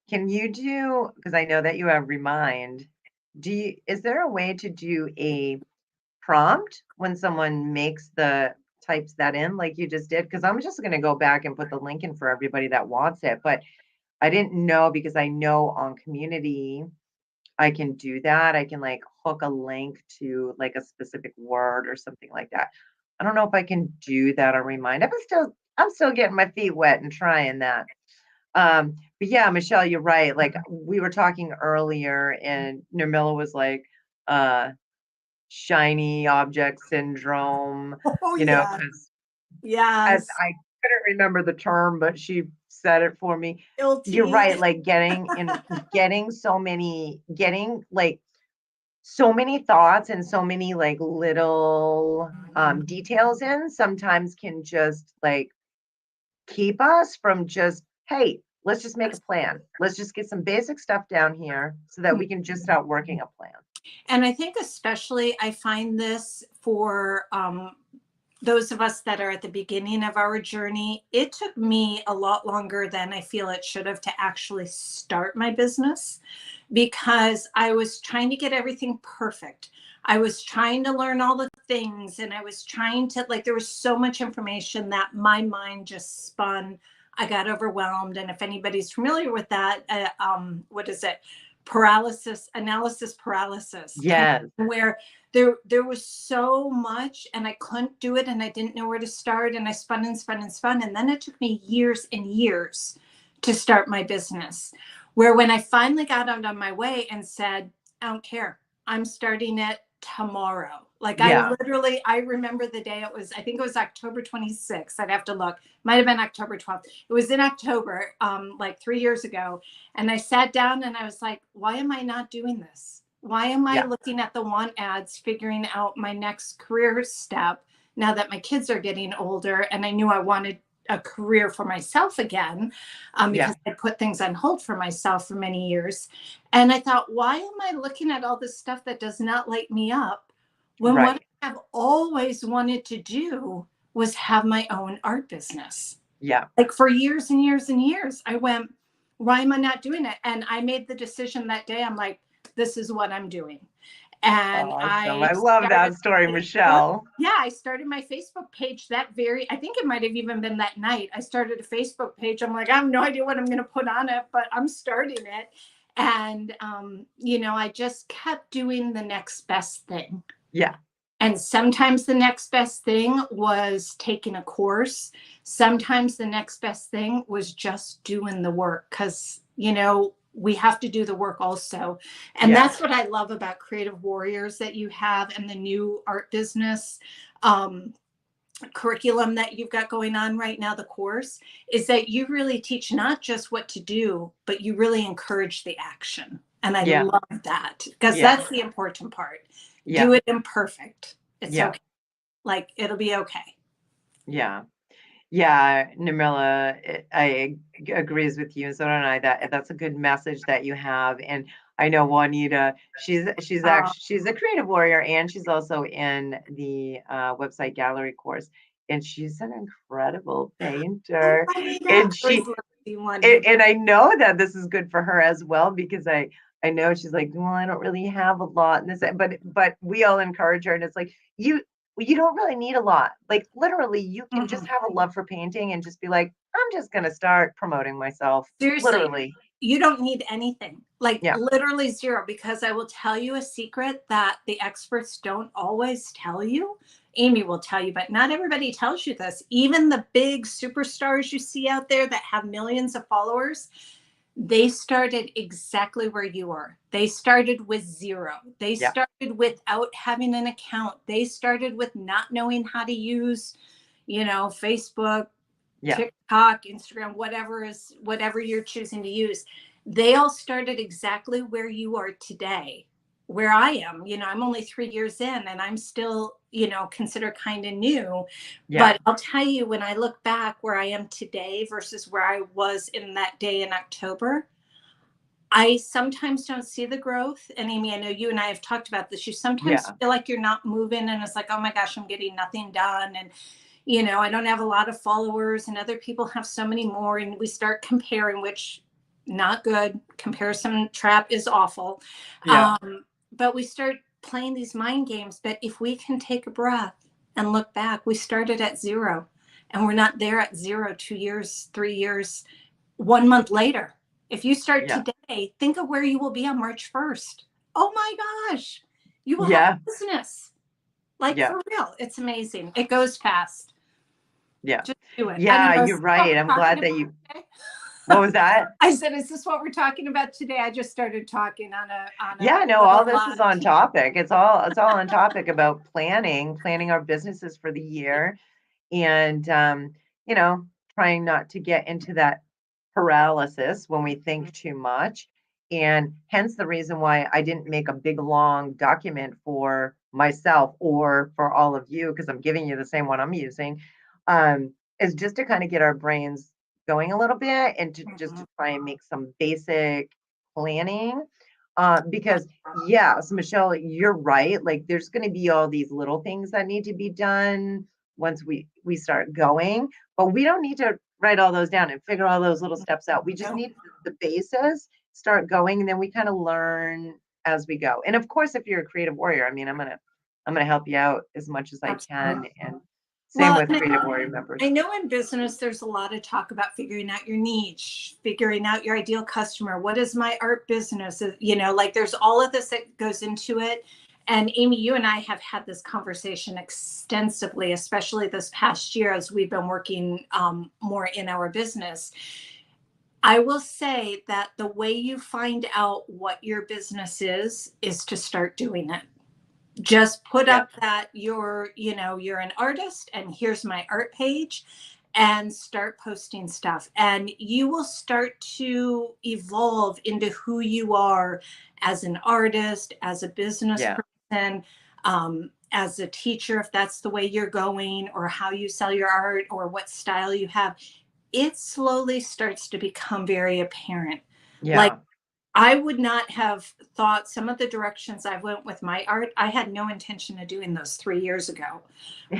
Speaker 1: can you do, because I know that you have Remind, is there a way to do a prompt when someone types that in like you just did? Because I'm just going to go back and put the link in for everybody that wants it, but I didn't know because I know on Community, I can do that. I can like hook a link to like a specific word or something like that. I don't know if I can do that or remind. I'm still getting my feet wet and trying that. But yeah, Michelle, you're right. Like we were talking earlier and Nermilla was like, uh, shiny object syndrome,
Speaker 2: Oh, yeah.
Speaker 1: because
Speaker 2: Yes.
Speaker 1: I couldn't remember the term, but she said it for me. You're
Speaker 2: Guilty.
Speaker 1: right. Like getting so many thoughts and so many like little details in sometimes can just like keep us from just, hey, let's just make a plan. Let's just get some basic stuff down here so that we can just start working a plan.
Speaker 2: And I think especially I find this for those of us that are at the beginning of our journey. It took me a lot longer than I feel it should have to actually start my business, because I was trying to get everything perfect. I was trying to learn all the things, and I was trying to, like, there was so much information that my mind just spun. I got overwhelmed. And if anybody's familiar with that, what is it? Analysis paralysis, kind
Speaker 1: Yes.
Speaker 2: of, where there was so much and I couldn't do it and I didn't know where to start, and I spun and spun and spun. And then it took me years and years to start my business, where when I finally got out on my way and said, I don't care, I'm starting it tomorrow. Like
Speaker 1: Yeah.
Speaker 2: I remember the day it was, I think it was October 26th. I'd have to look. Might have been October 12th. It was in October, like 3 years ago. And I sat down and I was like, why am I not doing this? Why am I
Speaker 1: Yeah.
Speaker 2: looking at the want ads, figuring out my next career step now that my kids are getting older? And I knew I wanted a career for myself again,
Speaker 1: Yeah.
Speaker 2: because I put things on hold for myself for many years. And I thought, why am I looking at all this stuff that does not light me up when what
Speaker 1: Right.
Speaker 2: I have always wanted to do was have my own art business?
Speaker 1: Yeah.
Speaker 2: Like for years and years and years, I went, why am I not doing it? And I made the decision that day. I'm like, this is what I'm doing. And
Speaker 1: Awesome.
Speaker 2: I
Speaker 1: I love
Speaker 2: started
Speaker 1: that story,
Speaker 2: Facebook.
Speaker 1: Michelle.
Speaker 2: Yeah, I started my Facebook page I think it might have even been that night. I started a Facebook page. I'm like, I have no idea what I'm going to put on it, but I'm starting it. And, I just kept doing the next best thing.
Speaker 1: Yeah.
Speaker 2: And sometimes the next best thing was taking a course. Sometimes the next best thing was just doing the work, because, we have to do the work also. And
Speaker 1: Yeah.
Speaker 2: that's what I love about Creative Warriors that you have, and the new art business curriculum that you've got going on right now, the course, is that you really teach not just what to do, but you really encourage the action. And I
Speaker 1: Yeah.
Speaker 2: love that, because
Speaker 1: Yeah.
Speaker 2: that's the important part.
Speaker 1: Yeah.
Speaker 2: Do it imperfect. It's
Speaker 1: Yeah.
Speaker 2: okay. Like, it'll be okay.
Speaker 1: Yeah. Yeah, Namila, agrees with you, and so don't I. That's a good message that you have. And I know Juanita,
Speaker 2: Uh,
Speaker 1: she's a creative warrior, and she's also in the website gallery course, and she's an incredible
Speaker 2: oh,
Speaker 1: painter.
Speaker 2: Juanita, I
Speaker 1: And
Speaker 2: always
Speaker 1: she
Speaker 2: love seeing Juanita.
Speaker 1: and I know that this is good for her as well because I know she's like, well, I don't really have a lot, and this, but we all encourage her, and it's like you don't really need a lot. Like literally, you can just
Speaker 2: Mm-mm.
Speaker 1: have a love for painting and just be like, I'm just gonna start promoting myself.
Speaker 2: Seriously,
Speaker 1: Literally,
Speaker 2: you don't need anything, like
Speaker 1: yeah,
Speaker 2: literally zero, because I will tell you a secret that the experts don't always tell you. Amy will tell you, but not everybody tells you this. Even the big superstars you see out there that have millions of followers, they started exactly where you are. They started with zero. They
Speaker 1: yeah,
Speaker 2: started without having an account. They started with not knowing how to use, Facebook,
Speaker 1: yeah,
Speaker 2: TikTok, Instagram, whatever you're choosing to use. They all started exactly where you are today, where I am. I'm only 3 years in and I'm still, considered kind of new.
Speaker 1: yeah,
Speaker 2: But I'll tell you, when I look back where I am today versus where I was in that day in October, I sometimes don't see the growth. And Amy, I know you and I have talked about this. You sometimes
Speaker 1: yeah,
Speaker 2: feel like you're not moving and it's like, oh my gosh, I'm getting nothing done. And I don't have a lot of followers and other people have so many more. And we start comparing, which not good. Comparison trap is awful.
Speaker 1: yeah,
Speaker 2: But we start playing these mind games. But if we can take a breath and look back, we started at zero and we're not there at zero, 2 years, 3 years, 1 month later. If you start
Speaker 1: yeah,
Speaker 2: today, think of where you will be on March 1st. Oh my gosh, you will have
Speaker 1: yeah,
Speaker 2: a business. Like
Speaker 1: yeah,
Speaker 2: for real, it's amazing. It goes fast.
Speaker 1: yeah,
Speaker 2: Just do it. I don't
Speaker 1: yeah.
Speaker 2: know. Is
Speaker 1: You're
Speaker 2: this what
Speaker 1: right. I'm
Speaker 2: we're talking
Speaker 1: glad
Speaker 2: about
Speaker 1: that you.
Speaker 2: today?
Speaker 1: What was that?
Speaker 2: I said, is this what we're talking about today? I just started talking on a
Speaker 1: Yeah, no, all
Speaker 2: little
Speaker 1: this is on topic. It's all on topic about planning our businesses for the year and you know, trying not to get into that paralysis when we think too much. And hence the reason why I didn't make a big long document for myself or for all of you, because I'm giving you the same one I'm using, is just to kind of get our brains going a little bit and to just
Speaker 2: Mhm.
Speaker 1: to try and make some basic planning. Because yes, Michelle, you're right. Like there's going to be all these little things that need to be done once we start going, but we don't need to write all those down and figure all those little steps out. We just
Speaker 2: No,
Speaker 1: need the basis, start going, and then we kind of learn as we go. And of course, if you're a creative warrior, I mean, I'm gonna help you out as much as I
Speaker 2: absolutely.
Speaker 1: can. And same
Speaker 2: Well,
Speaker 1: with
Speaker 2: and
Speaker 1: creative warrior members.
Speaker 2: I know in business, there's a lot of talk about figuring out your niche, figuring out your ideal customer. What is my art business? Like there's all of this that goes into it. And Amy, you and I have had this conversation extensively, especially this past year as we've been working more in our business. I will say that the way you find out what your business is to start doing it. Just put
Speaker 1: Yeah,
Speaker 2: up that you're an artist and here's my art page, and start posting stuff, and you will start to evolve into who you are as an artist, as a business
Speaker 1: yeah,
Speaker 2: person, as a teacher, if that's the way you're going, or how you sell your art or what style you have. It slowly starts to become very apparent. Like,
Speaker 1: yeah,
Speaker 2: I would not have thought some of the directions I went with my art. I had no intention of doing those 3 years ago,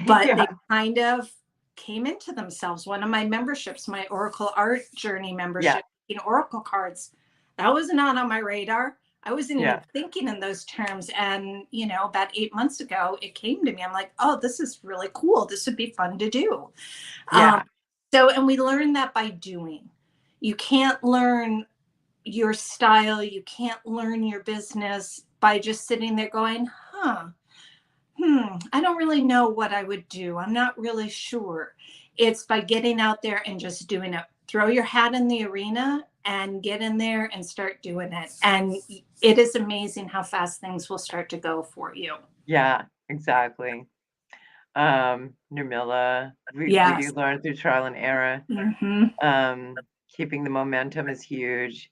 Speaker 2: but
Speaker 1: yeah,
Speaker 2: they kind of came into themselves. One of my memberships, my Oracle Art Journey
Speaker 1: yeah,
Speaker 2: membership, Oracle cards, that was not on my radar. I wasn't even
Speaker 1: yeah,
Speaker 2: thinking in those terms. And, about 8 months ago, it came to me. I'm like, oh, this is really cool. This would be fun to do. Um,
Speaker 1: yeah,
Speaker 2: and we learn that by doing. You can't learn your style, you can't learn your business by just sitting there going, I don't really know what I would do. I'm not really sure. It's by getting out there and just doing it. Throw your hat in the arena and get in there and start doing it. And it is amazing how fast things will start to go for you.
Speaker 1: yeah, exactly. Nurmila, we do
Speaker 2: Yes.
Speaker 1: learn through trial and error.
Speaker 2: Hmm.
Speaker 1: Um, Keeping the momentum is huge.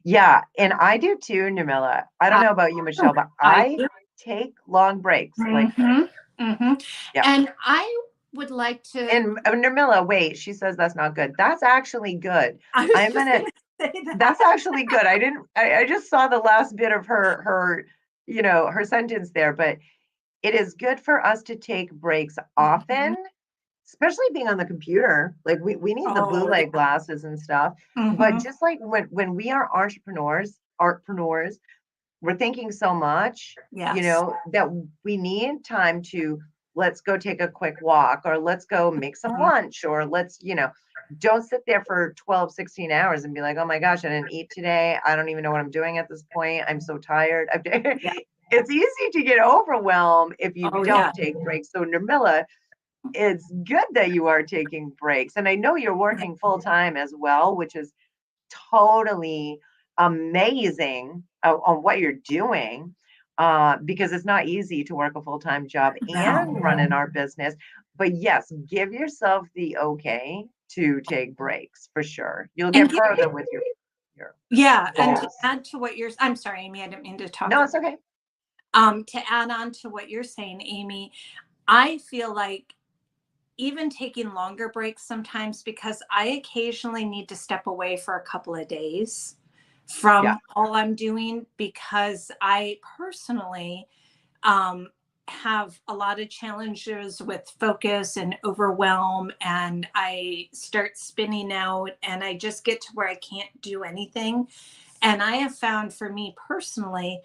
Speaker 1: Yeah, and I do too, Namilla. I don't
Speaker 2: I,
Speaker 1: know about you, Michelle, but
Speaker 2: I
Speaker 1: I take long breaks like her.
Speaker 2: hmm hmm
Speaker 1: Yeah,
Speaker 2: And I would like to.
Speaker 1: And Nermilla, wait, she says that's not good. That's actually good.
Speaker 2: I was
Speaker 1: I'm
Speaker 2: just
Speaker 1: gonna,
Speaker 2: going to say that.
Speaker 1: that's actually good. I just saw the last bit of her sentence there, but it is good for us to take breaks
Speaker 2: Mhm.
Speaker 1: often, especially being on the computer. Like we need the blue
Speaker 2: Oh,
Speaker 1: light glasses and stuff. But
Speaker 2: hmm.
Speaker 1: just like when we are artpreneurs, we're thinking so much,
Speaker 2: Yes.
Speaker 1: that we need time to, let's go take a quick walk, or let's go make some
Speaker 2: Mhm.
Speaker 1: lunch, or don't sit there for 12, 16 hours and be like, oh my gosh, I didn't eat today. I don't even know what I'm doing at this point. I'm so tired.
Speaker 2: Yeah.
Speaker 1: It's easy to get overwhelmed if you
Speaker 2: Oh, yeah.
Speaker 1: don't take breaks. So Nermilla, it's good that you are taking breaks. And I know you're working full time as well, which is totally amazing on what you're doing, because it's not easy to work a full-time job and run an
Speaker 2: No.
Speaker 1: art business. But yes, give yourself the okay to take breaks for sure. You'll
Speaker 2: And
Speaker 1: get further with your
Speaker 2: yeah, and to
Speaker 1: goals.
Speaker 2: add to what you're, I'm sorry, Amy, I didn't mean to talk.
Speaker 1: No, it's okay.
Speaker 2: To add on to what you're saying, Amy, I feel like even taking longer breaks sometimes, because I occasionally need to step away for a couple of days
Speaker 1: Yeah,
Speaker 2: from all I'm doing, because I personally um, have a lot of challenges with focus and overwhelm, and I start spinning out and I just get to where I can't do anything. And I have found, for me personally,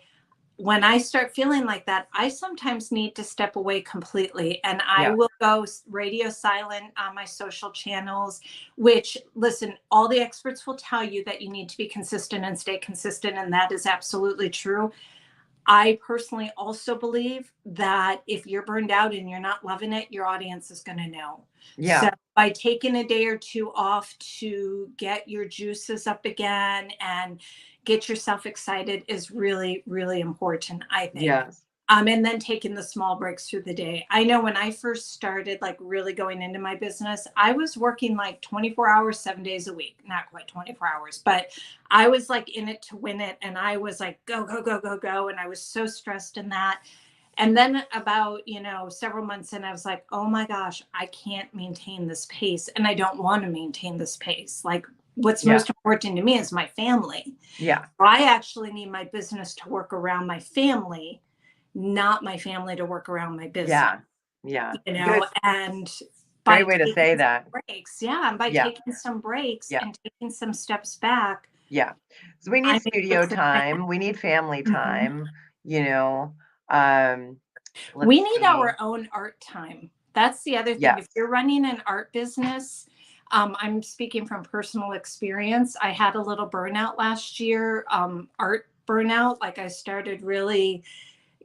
Speaker 2: when I start feeling like that, I sometimes need to step away completely, and I
Speaker 1: yeah,
Speaker 2: will go radio silent on my social channels, which, listen, all the experts will tell you that you need to be consistent and stay consistent. And that is absolutely true. I personally also believe that if you're burned out and you're not loving it, your audience is going to know. So
Speaker 1: yeah,
Speaker 2: by taking a day or two off to get your juices up again and get yourself excited is really, really important, I think.
Speaker 1: yes,
Speaker 2: And then taking the small breaks through the day. I know when I first started, like really going into my business, I was working like 24 hours, 7 days a week. Not quite 24 hours, but I was like in it to win it. And I was like, go, go, go, go, go. And I was so stressed in that. And then about, several months in, I was like, oh my gosh, I can't maintain this pace. And I don't want to maintain this pace. Like, what's
Speaker 1: yeah,
Speaker 2: most important to me is my family.
Speaker 1: yeah,
Speaker 2: I actually need my business to work around my family, not my family to work around my business,
Speaker 1: yeah, yeah.
Speaker 2: you know,
Speaker 1: Good,
Speaker 2: and
Speaker 1: great
Speaker 2: by
Speaker 1: way to
Speaker 2: taking
Speaker 1: say
Speaker 2: some
Speaker 1: that.
Speaker 2: breaks, yeah, and by
Speaker 1: Yeah,
Speaker 2: taking some breaks
Speaker 1: yeah.
Speaker 2: and taking some steps back,
Speaker 1: Yeah. So we need
Speaker 2: I'm able
Speaker 1: studio
Speaker 2: to connect.
Speaker 1: time. We need family
Speaker 2: Mhm.
Speaker 1: time, you know. Um,
Speaker 2: We
Speaker 1: let's
Speaker 2: need
Speaker 1: see.
Speaker 2: our own art time. That's the other thing. If
Speaker 1: Yes.
Speaker 2: you're running an art business, I'm speaking from personal experience. I had a little burnout last year, art burnout. Like, I started really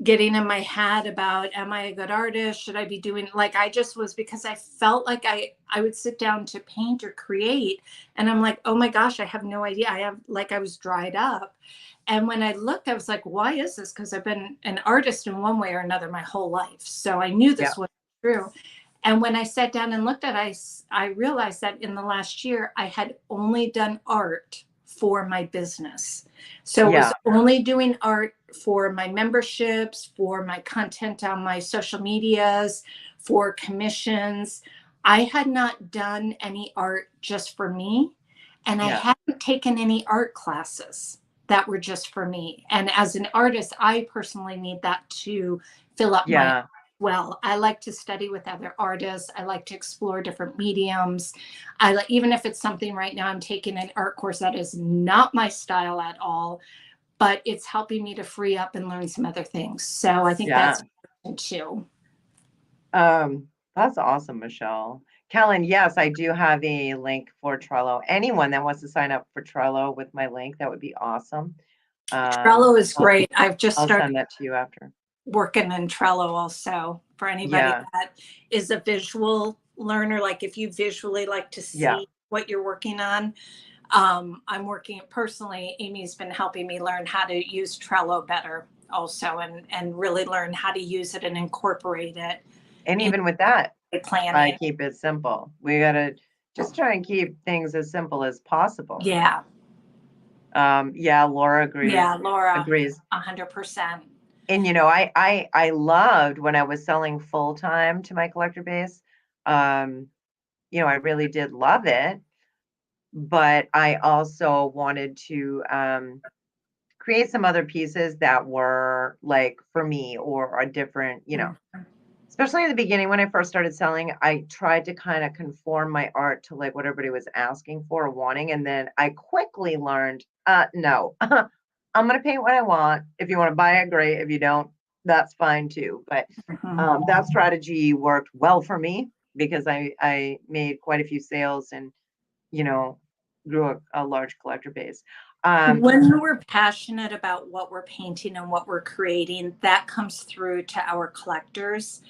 Speaker 2: getting in my head about, am I a good artist, should I be doing, like, I just was, because I felt like I would sit down to paint or create, and I'm like, oh my gosh, I have no idea, I was dried up. And when I looked, I was like, why is this? Because I've been an artist in one way or another my whole life, so I knew
Speaker 1: Yeah.
Speaker 2: this was true. And when I sat down and looked at it, I realized that in the last year I had only done art for my business. So it was
Speaker 1: Yeah.
Speaker 2: only doing art for my memberships, for my content on my social medias, for commissions. I had not done any art just for me, and I
Speaker 1: Yeah.
Speaker 2: hadn't taken any art classes that were just for me. And as an artist, I personally need that to fill up my,
Speaker 1: Yeah.
Speaker 2: well, I like to study with other artists. I like to explore different mediums. I like, even if it's something right now, I'm taking an art course that is not my style at all, but it's helping me to free up and learn some other things. So I think
Speaker 1: Yeah.
Speaker 2: that's important too.
Speaker 1: That's awesome, Michelle. Kellen, yes, I do have a link for Trello. Anyone that wants to sign up for Trello with my link, that would be awesome.
Speaker 2: Trello is
Speaker 1: I'll
Speaker 2: great. I've just
Speaker 1: I'll
Speaker 2: started
Speaker 1: send that to you after.
Speaker 2: working in Trello also, for anybody
Speaker 1: Yeah.
Speaker 2: that is a visual learner. Like, if you visually like to
Speaker 1: Yeah.
Speaker 2: see what you're working on, I'm working personally. Amy's been helping me learn how to use Trello better also, and really learn how to use it and incorporate it
Speaker 1: And
Speaker 2: in
Speaker 1: even with that,
Speaker 2: my
Speaker 1: I
Speaker 2: planning.
Speaker 1: keep it simple. We gotta just try and keep things as simple as possible.
Speaker 2: Yeah.
Speaker 1: Yeah, Laura
Speaker 2: Yeah,
Speaker 1: agrees.
Speaker 2: Laura,
Speaker 1: Agrees.
Speaker 2: 100%.
Speaker 1: And I loved when I was selling full time to my collector base. I really did love it, but I also wanted to create some other pieces that were like for me or a different, especially in the beginning when I first started selling, I tried to kind of conform my art to like what everybody was asking for or wanting. And then I quickly learned, no, I'm going to paint what I want. If you want to buy it, great. If you don't, that's fine too. But that strategy worked well for me because I made quite a few sales and, you know, grew a large collector base.
Speaker 2: When we're passionate about what we're painting and what we're creating, that comes through to our collectors.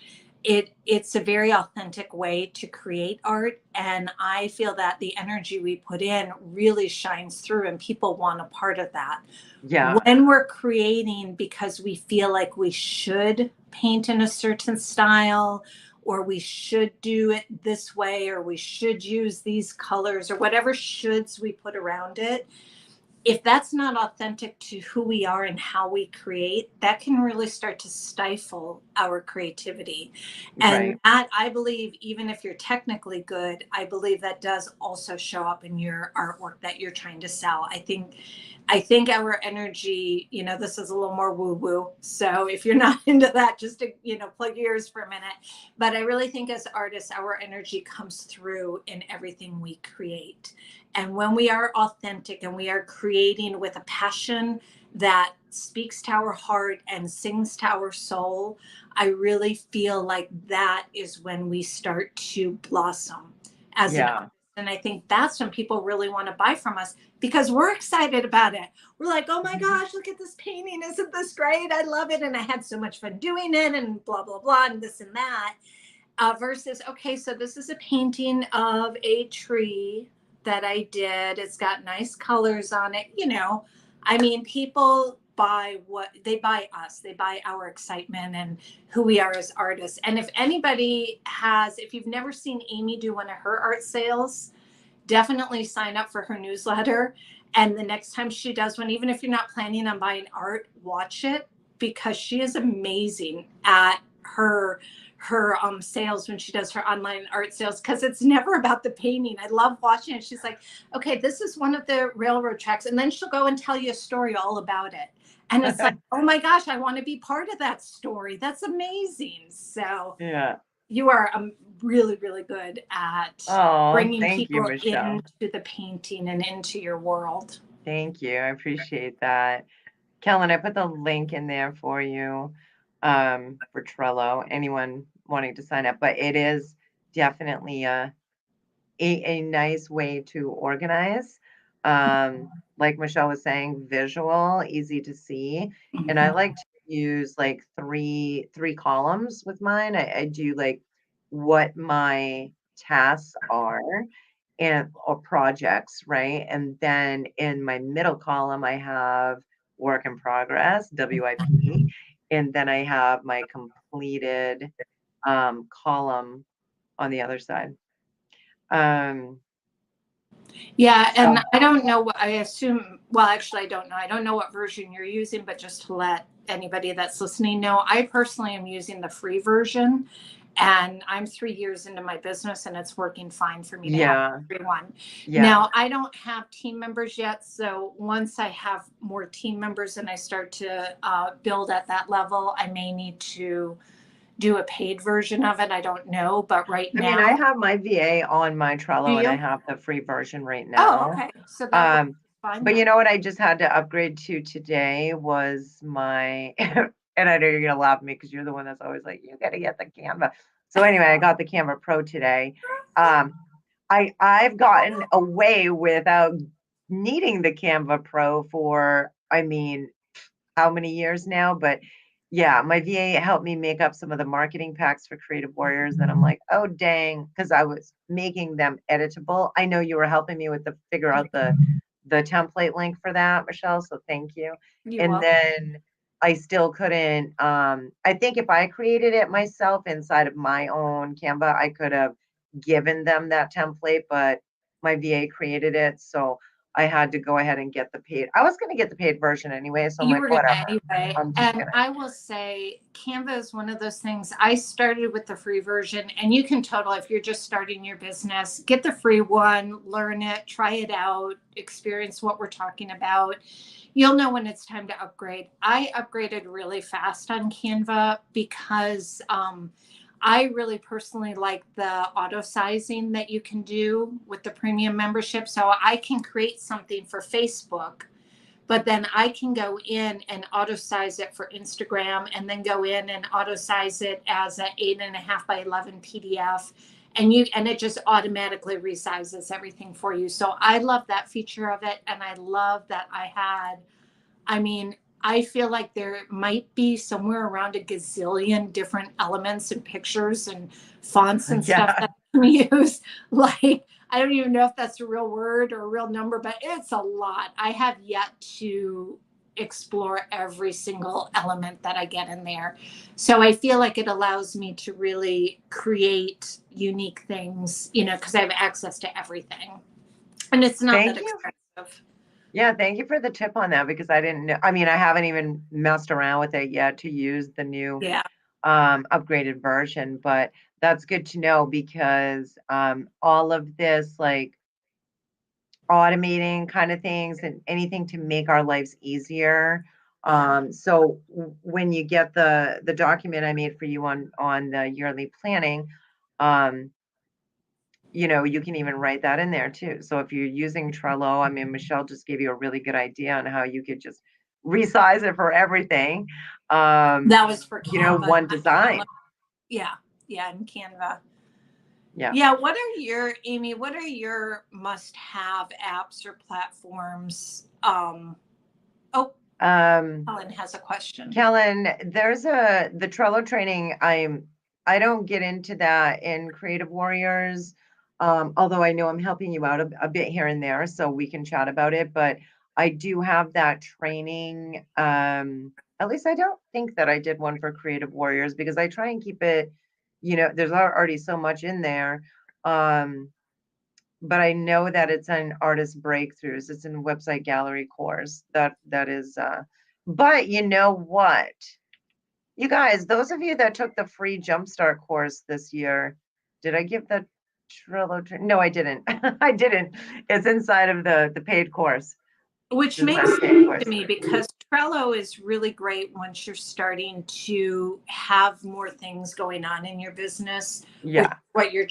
Speaker 2: It's a very authentic way to create art, and I feel that the energy we put in really shines through and people want a part of that.
Speaker 1: Yeah,
Speaker 2: When we're creating because we feel like we should paint in a certain style, or we should do it this way, or we should use these colors, or whatever shoulds we put around it, if that's not authentic to who we are and how we create, that can really start to stifle our creativity. And
Speaker 1: right.
Speaker 2: that, I believe, even if you're technically good, I believe that does also show up in your artwork that you're trying to sell. I think our energy, this is a little more woo woo. So if you're not into that, just to, plug your ears for a minute. But I really think as artists, our energy comes through in everything we create. And when we are authentic and we are creating with a passion that speaks to our heart and sings to our soul, I really feel like that is when we start to blossom as an
Speaker 1: Yeah.
Speaker 2: artist. And I think that's when people really want to buy from us because we're excited about it. We're like, oh my gosh, look at this painting. Isn't this great? I love it. And I had so much fun doing it and blah, blah, blah, and this and that. Versus, okay, so this is a painting of a tree that I did. It's got nice colors on it. I mean, people buy what they buy us, they buy our excitement and who we are as artists. And if you've never seen Amy do one of her art sales, definitely sign up for her newsletter. And the next time she does one, even if you're not planning on buying art, watch it because she is amazing at her sales when she does her online art sales because it's never about the painting. I love watching it. She's like, okay, this is one of the railroad tracks, and then she'll go and tell you a story all about it. And it's like, oh my gosh, I want to be part of that story. That's amazing. So
Speaker 1: Yeah.
Speaker 2: you are really, really good at
Speaker 1: Oh,
Speaker 2: bringing
Speaker 1: thank you,
Speaker 2: people
Speaker 1: Michelle.
Speaker 2: into the painting and into your world.
Speaker 1: Thank you. I appreciate that. Kellen, I put the link in there for you for Trello, anyone wanting to sign up, but it is definitely a nice way to organize. Like Michelle was saying, visual, easy to see. And I like to use like three columns with mine. I do like what my tasks are and or projects, right? And then in my middle column, I have work in progress, WIP, and then I have my completed column on the other side. Um,
Speaker 2: Yeah, and
Speaker 1: so
Speaker 2: I don't know what I assume. Well, actually, I don't know. I don't know what version you're using, but just to let anybody that's listening know, I personally am using the free version, and I'm 3 years into my business, and it's working fine for me to have
Speaker 1: yeah,
Speaker 2: everyone.
Speaker 1: yeah,
Speaker 2: Now, I don't have team members yet, so once I have more team members and I start to build at that level, I may need to do a paid version of it. I don't know, but right
Speaker 1: I mean, I
Speaker 2: now,
Speaker 1: have my VA on my
Speaker 2: do
Speaker 1: Trello and I
Speaker 2: you?
Speaker 1: have the free version right
Speaker 2: Oh,
Speaker 1: now.
Speaker 2: okay. So that works
Speaker 1: Um,
Speaker 2: fine
Speaker 1: but you
Speaker 2: then.
Speaker 1: know what I just had to upgrade to today was my, and I know you're gonna laugh at me because you're the one that's always like, you gotta get the Canva. So anyway, I got the Canva Pro today. Um, I've gotten away without needing the Canva Pro for, I mean, how many years now, but yeah, my VA helped me make up some of the marketing packs for Creative Warriors that I'm like, oh dang, because I was making them editable. I know you were helping me with the figure out the template link for that, Michelle. So thank you.
Speaker 2: You
Speaker 1: And
Speaker 2: will.
Speaker 1: then I still couldn't I think if I created it myself inside of my own Canva, I could have given them that template, but my VA created it. So I had to go ahead and get the paid. I was going to get the paid version anyway, so I'm
Speaker 2: You
Speaker 1: like,
Speaker 2: were gonna
Speaker 1: whatever.
Speaker 2: anyway.
Speaker 1: I'm just
Speaker 2: And
Speaker 1: gonna.
Speaker 2: I will say Canva is one of those things. I started with the free version, and you can if you're just starting your business, get the free one, learn it, try it out, experience what we're talking about. You'll know when it's time to upgrade. I upgraded really fast on Canva because I really personally like the auto sizing that you can do with the premium membership. So I can create something for Facebook, but then I can go in and auto size it for Instagram, and then go in and auto size it as an 8.5 by 11 PDF. And it just automatically resizes everything for you. So I love that feature of it. And I love that I mean, I feel like there might be somewhere around a gazillion different elements and pictures and fonts and stuff
Speaker 1: Yeah.
Speaker 2: that I can use. Like, I don't even know if that's a real word or a real number, but it's a lot. I have yet to explore every single element that I get in there. So I feel like it allows me to really create unique things, because I have access to everything. And it's not that
Speaker 1: Thank you.
Speaker 2: expensive.
Speaker 1: Yeah, thank you for the tip on that because I didn't know. I mean, I haven't even messed around with it yet to use the new
Speaker 2: Yeah.
Speaker 1: upgraded version, but that's good to know because all of this like automating kind of things and anything to make our lives easier. So when you get the document I made for you on the yearly planning, um, you can even write that in there too. So if you're using Trello, I mean, Michelle just gave you a really good idea on how you could just resize it for everything.
Speaker 2: That was for Canva,
Speaker 1: One
Speaker 2: not
Speaker 1: design.
Speaker 2: Trello. Yeah, yeah, in Canva.
Speaker 1: Yeah.
Speaker 2: Yeah, Amy, what are your must-have apps or platforms? Oh,
Speaker 1: Um,
Speaker 2: Helen has a question.
Speaker 1: Kellen, the Trello training. I don't get into that in Creative Warriors, although I know I'm helping you out a bit here and there, so we can chat about it. But I do have that training. At least I don't think that I did one for Creative Warriors because I try and keep it. There's already so much in there. But I know that it's an artist breakthroughs. It's in website gallery course. That is. But you know what? You guys, those of you that took the free Jumpstart course this year, did I give the Trello? No, I didn't. I didn't. It's inside of the paid course.
Speaker 2: Which
Speaker 1: This is
Speaker 2: makes
Speaker 1: my paid
Speaker 2: sense
Speaker 1: course.
Speaker 2: to me because Trello is really great once you're starting to have more things going on in your business with
Speaker 1: Yeah,
Speaker 2: what you're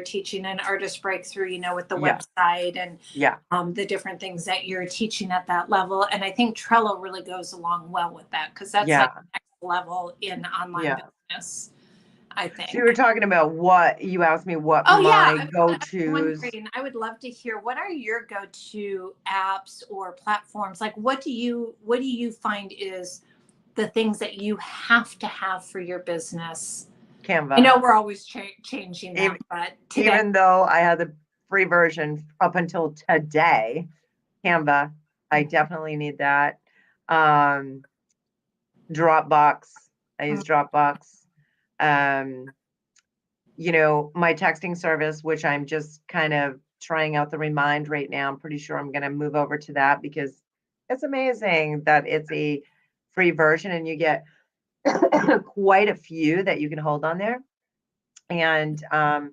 Speaker 2: teaching in Artist Breakthrough, with the
Speaker 1: yeah,
Speaker 2: website and
Speaker 1: yeah,
Speaker 2: the different things that you're teaching at that level. And I think Trello really goes along well with that because that's like
Speaker 1: yeah,
Speaker 2: next level in online
Speaker 1: yeah.
Speaker 2: business, I
Speaker 1: So you were
Speaker 2: think.
Speaker 1: talking about what you asked me what
Speaker 2: Oh yeah,
Speaker 1: my
Speaker 2: I'm
Speaker 1: go-tos.
Speaker 2: wondering. I would love to hear what are your go-to apps or platforms? Like, what do you find is the things that you have to have for your business? I
Speaker 1: Canva.
Speaker 2: know we're always changing them,
Speaker 1: Even,
Speaker 2: but today,
Speaker 1: even though I had the free version up until today, Canva, I definitely need that. Um, Dropbox, I use Dropbox. Um, my texting service, which I'm just kind of trying out the Remind right now. I'm pretty sure I'm going to move over to that because it's amazing that it's a free version and you get quite a few that you can hold on there. And I'm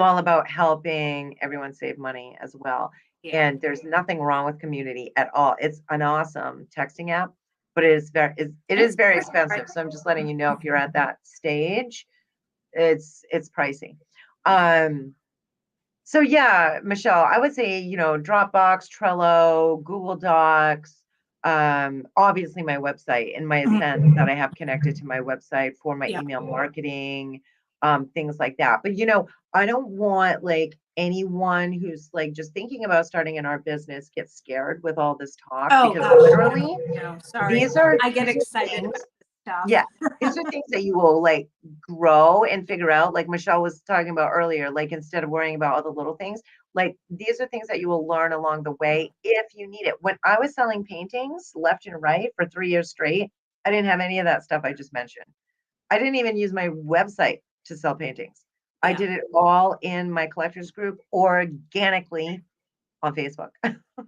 Speaker 1: all about helping everyone save money as well.
Speaker 2: yeah,
Speaker 1: And there's nothing wrong with Community at all. It's an awesome texting app, but it is
Speaker 2: it's
Speaker 1: very
Speaker 2: right.
Speaker 1: expensive. So I'm just letting you know if you're at that stage, it's pricey.
Speaker 2: Yeah,
Speaker 1: So yeah, Michelle, I would say, Dropbox, Trello, Google Docs, obviously my website and my Ascent that I have connected to my website for my
Speaker 2: yeah.
Speaker 1: email marketing, things like that. But I don't want like anyone who's like just thinking about starting in our business get scared with all this talk
Speaker 2: Oh
Speaker 1: because
Speaker 2: gosh,
Speaker 1: literally
Speaker 2: no, sorry.
Speaker 1: these are
Speaker 2: I get
Speaker 1: these are
Speaker 2: excited
Speaker 1: things.
Speaker 2: about this stuff.
Speaker 1: Yeah, these are things that you will like grow and figure out. Like Michelle was talking about earlier, like instead of worrying about all the little things, like these are things that you will learn along the way if you need it. When I was selling paintings left and right for 3 years straight, I didn't have any of that stuff I just mentioned. I didn't even use my website to sell paintings. I
Speaker 2: Yeah,
Speaker 1: did it all in my collectors group organically on Facebook.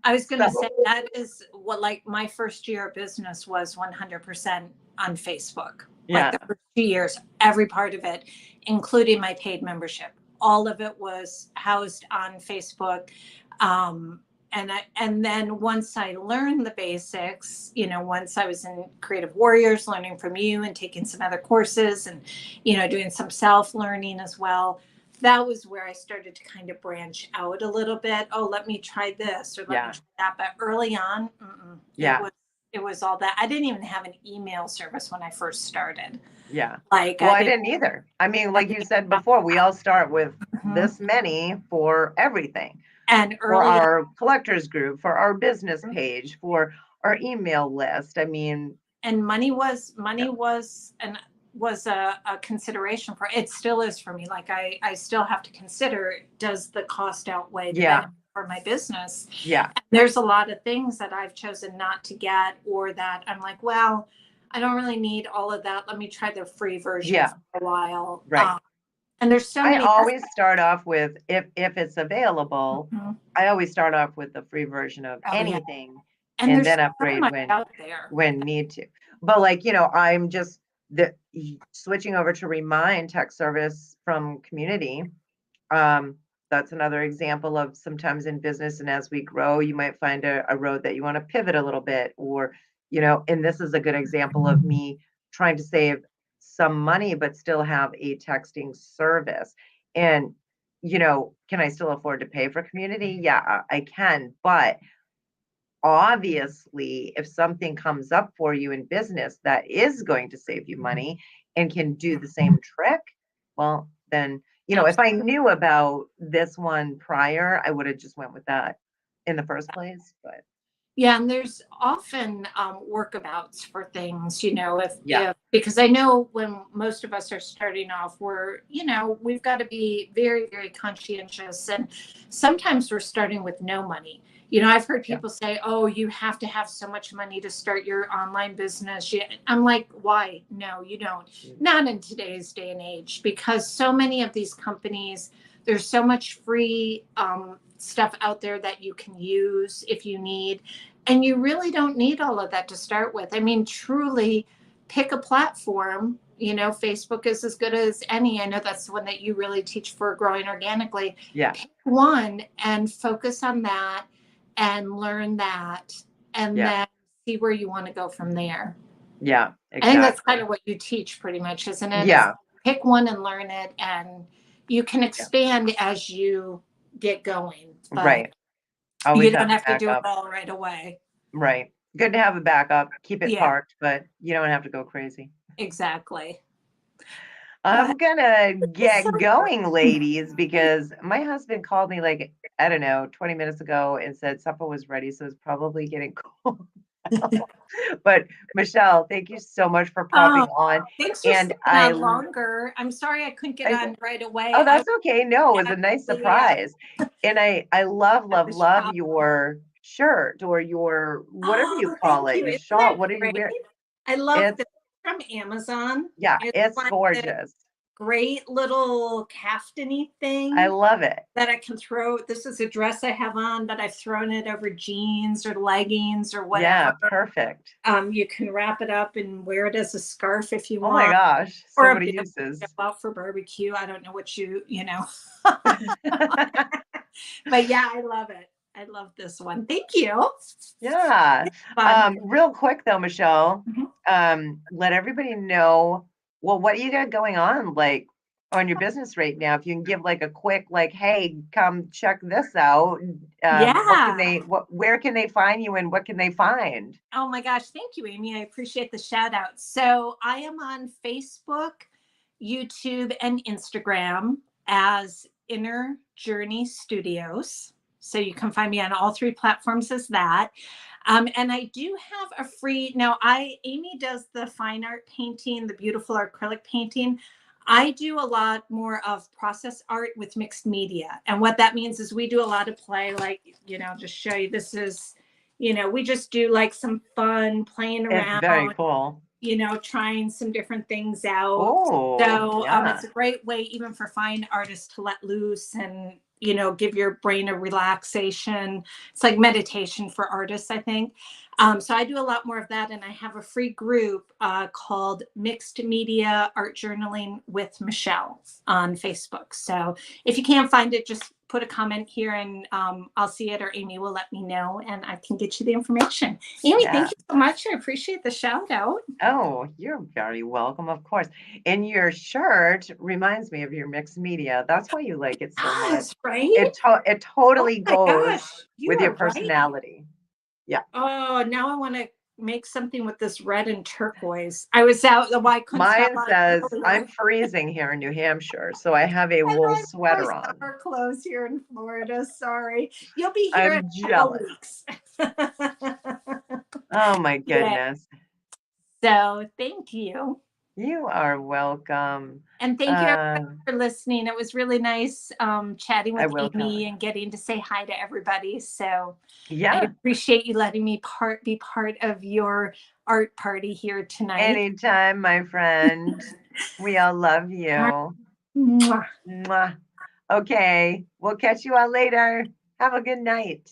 Speaker 2: I was going to
Speaker 1: So
Speaker 2: say that is what, like, my first year of business was 100% on Facebook. Like
Speaker 1: yeah,
Speaker 2: the first 2 years, every part of it, including my paid membership, all of it was housed on Facebook. And then once I learned the basics, once I was in Creative Warriors, learning from you and taking some other courses and, doing some self-learning as well, that was where I started to kind of branch out a little bit. Oh, let me try this or let me
Speaker 1: yeah,
Speaker 2: try that. But early on,
Speaker 1: yeah,
Speaker 2: it was all that. I didn't even have an email service when I first started.
Speaker 1: yeah.
Speaker 2: Like
Speaker 1: Well,
Speaker 2: I
Speaker 1: I
Speaker 2: didn't.
Speaker 1: didn't either. I mean,
Speaker 2: I
Speaker 1: like you
Speaker 2: didn't
Speaker 1: said
Speaker 2: have
Speaker 1: before, we
Speaker 2: that.
Speaker 1: all start with
Speaker 2: Mhm.
Speaker 1: this many for everything.
Speaker 2: And
Speaker 1: For
Speaker 2: early
Speaker 1: our collectors group, for our business
Speaker 2: on,
Speaker 1: page, for our email list. I mean,
Speaker 2: and
Speaker 1: yeah,
Speaker 2: money was a consideration for it, still is for me. Like I still have to consider, does the cost outweigh the
Speaker 1: yeah,
Speaker 2: benefit for my business?
Speaker 1: yeah,
Speaker 2: And there's a lot of things that I've chosen not to get, or that I'm like, well, I don't really need all of that, let me try the free version
Speaker 1: yeah,
Speaker 2: for a while.
Speaker 1: right.
Speaker 2: And there's so
Speaker 1: I
Speaker 2: many
Speaker 1: always start off with, if it's available,
Speaker 2: Mhm.
Speaker 1: I always start off with the free version of
Speaker 2: Oh yeah,
Speaker 1: anything
Speaker 2: and
Speaker 1: and
Speaker 2: there's
Speaker 1: then
Speaker 2: so
Speaker 1: upgrade
Speaker 2: much out there.
Speaker 1: when need to. But like, I'm just switching over to Remind tech service from Community. Um, that's another example of sometimes in business and as we grow, you might find a road that you want to pivot a little bit, or, and this is a good example of me trying to save some money, but still have a texting service. And, can I still afford to pay for Community? Yeah, I can. But obviously, if something comes up for you in business that is going to save you money and can do the same trick, well, then, if I knew about this one prior, I would have just went with that in the first place. But
Speaker 2: Yeah, and there's often workabouts for things,
Speaker 1: yeah,
Speaker 2: if because I know when most of us are starting off, we've got to be very, very conscientious, and sometimes we're starting with no money. I've heard
Speaker 1: yeah,
Speaker 2: people say, "Oh, you have to have so much money to start your online business." I'm like, "Why? No, you don't.
Speaker 1: mm,
Speaker 2: Not in today's day and age, because so many of these companies, there's so much free stuff out there that you can use if you need." And you really don't need all of that to start with. I mean, truly pick a platform. Facebook is as good as any. I know that's the one that you really teach for growing organically.
Speaker 1: yeah,
Speaker 2: Pick one and focus on that and learn that, and
Speaker 1: yeah,
Speaker 2: then see where you want to go from there.
Speaker 1: yeah,
Speaker 2: I think that's kind
Speaker 1: exactly.
Speaker 2: of what you teach pretty much, isn't it? Is
Speaker 1: Yeah,
Speaker 2: pick one and learn it, and you can
Speaker 1: yeah,
Speaker 2: expand as you get going, but
Speaker 1: right. Always
Speaker 2: you
Speaker 1: have
Speaker 2: don't
Speaker 1: a
Speaker 2: have to do it
Speaker 1: backup.
Speaker 2: all right away.
Speaker 1: Right. Good to have a backup. Keep it
Speaker 2: Yeah.
Speaker 1: parked, but you don't have to go crazy.
Speaker 2: Exactly. But
Speaker 1: I'm gonna
Speaker 2: it's so
Speaker 1: get going,
Speaker 2: fun.
Speaker 1: ladies, because my husband called me like, I don't know, 20 minutes ago and said supper was ready, so it's probably getting cold now. But Michelle, thank you so much for
Speaker 2: Oh,
Speaker 1: popping on.
Speaker 2: thanks for
Speaker 1: And
Speaker 2: staying on longer. I'm sorry I couldn't get
Speaker 1: I
Speaker 2: on right away.
Speaker 1: oh,
Speaker 2: I was
Speaker 1: that's okay. No, it was a nice
Speaker 2: actually
Speaker 1: surprise. And I love,
Speaker 2: at
Speaker 1: love,
Speaker 2: the
Speaker 1: love
Speaker 2: shop.
Speaker 1: your shirt or your whatever you
Speaker 2: Oh,
Speaker 1: call
Speaker 2: thank
Speaker 1: it,
Speaker 2: you.
Speaker 1: your
Speaker 2: Isn't
Speaker 1: shawl.
Speaker 2: that
Speaker 1: What are you
Speaker 2: great?
Speaker 1: wearing?
Speaker 2: I love
Speaker 1: It's
Speaker 2: this from Amazon.
Speaker 1: yeah,
Speaker 2: It's
Speaker 1: it's
Speaker 2: like this
Speaker 1: gorgeous.
Speaker 2: great little caftany
Speaker 1: I
Speaker 2: thing
Speaker 1: love it.
Speaker 2: that I can throw. This is a dress I have on, but I've thrown it over jeans or leggings or whatever.
Speaker 1: Yeah, perfect.
Speaker 2: You can wrap it up and wear it as a scarf if you
Speaker 1: Oh my
Speaker 2: want,
Speaker 1: gosh,
Speaker 2: or
Speaker 1: so
Speaker 2: a
Speaker 1: many
Speaker 2: bib, go
Speaker 1: uses.
Speaker 2: out for barbecue. I don't know what but yeah, I love it. I love this one. Thank you.
Speaker 1: Yeah.
Speaker 2: Fun.
Speaker 1: Real quick though, Michelle,
Speaker 2: Mhm.
Speaker 1: let everybody know, well, what do you got going on like on your business right now? If you can give like a quick, like, hey, come check this out.
Speaker 2: Yeah.
Speaker 1: Where can they find you and what can they find?
Speaker 2: Oh my gosh. Thank you, Amy. I appreciate the shout out. So I am on Facebook, YouTube, and Instagram as Inner Journey Studios. So you can find me on all three platforms as that. And I do have a free, now Amy does the fine art painting, the beautiful acrylic painting. I do a lot more of process art with mixed media. And what that means is we do a lot of play, like, just show you, this is, we just do like some fun playing
Speaker 1: It's very
Speaker 2: around,
Speaker 1: cool.
Speaker 2: trying some different things out.
Speaker 1: Oh,
Speaker 2: So
Speaker 1: yeah.
Speaker 2: it's a great way, even for fine artists, to let loose and give your brain a relaxation. It's like meditation for artists, I think. So I do a lot more of that, and I have a free group called Mixed Media Art Journaling with Michelle on Facebook. So if you can't find it, just put a comment here, and I'll see it, or Amy will let me know, and I can get you the information. Amy,
Speaker 1: Yeah.
Speaker 2: thank you so much. I appreciate the shout out.
Speaker 1: Oh, you're very welcome, of course. And your shirt reminds me of your mixed media. That's why you like it so much.
Speaker 2: Yes, right?
Speaker 1: It
Speaker 2: Oh
Speaker 1: totally
Speaker 2: my
Speaker 1: goes
Speaker 2: gosh, you
Speaker 1: with your
Speaker 2: are right.
Speaker 1: personality. Yeah.
Speaker 2: Oh, now I want to make something with this red and turquoise. I was out, the I couldn't stop
Speaker 1: Mine
Speaker 2: on
Speaker 1: says,
Speaker 2: earlier.
Speaker 1: I'm freezing here in New Hampshire, so I have a
Speaker 2: I
Speaker 1: wool
Speaker 2: like my
Speaker 1: sweater on.
Speaker 2: summer clothes here in Florida. Sorry. You'll be here in
Speaker 1: I'm
Speaker 2: a couple
Speaker 1: jealous.
Speaker 2: weeks.
Speaker 1: Oh my
Speaker 2: Yeah.
Speaker 1: goodness.
Speaker 2: So thank you.
Speaker 1: You are welcome.
Speaker 2: And thank you
Speaker 1: Uh,
Speaker 2: everybody for listening. It was really nice chatting
Speaker 1: I
Speaker 2: with
Speaker 1: will tell
Speaker 2: Amy
Speaker 1: her.
Speaker 2: and getting to say hi to everybody. So I
Speaker 1: Yeah,
Speaker 2: appreciate you letting me be part of your art party here tonight.
Speaker 1: anytime, my friend. We all love you.
Speaker 2: Mwah.
Speaker 1: Mwah. Okay, we'll catch you all later. Have a good night.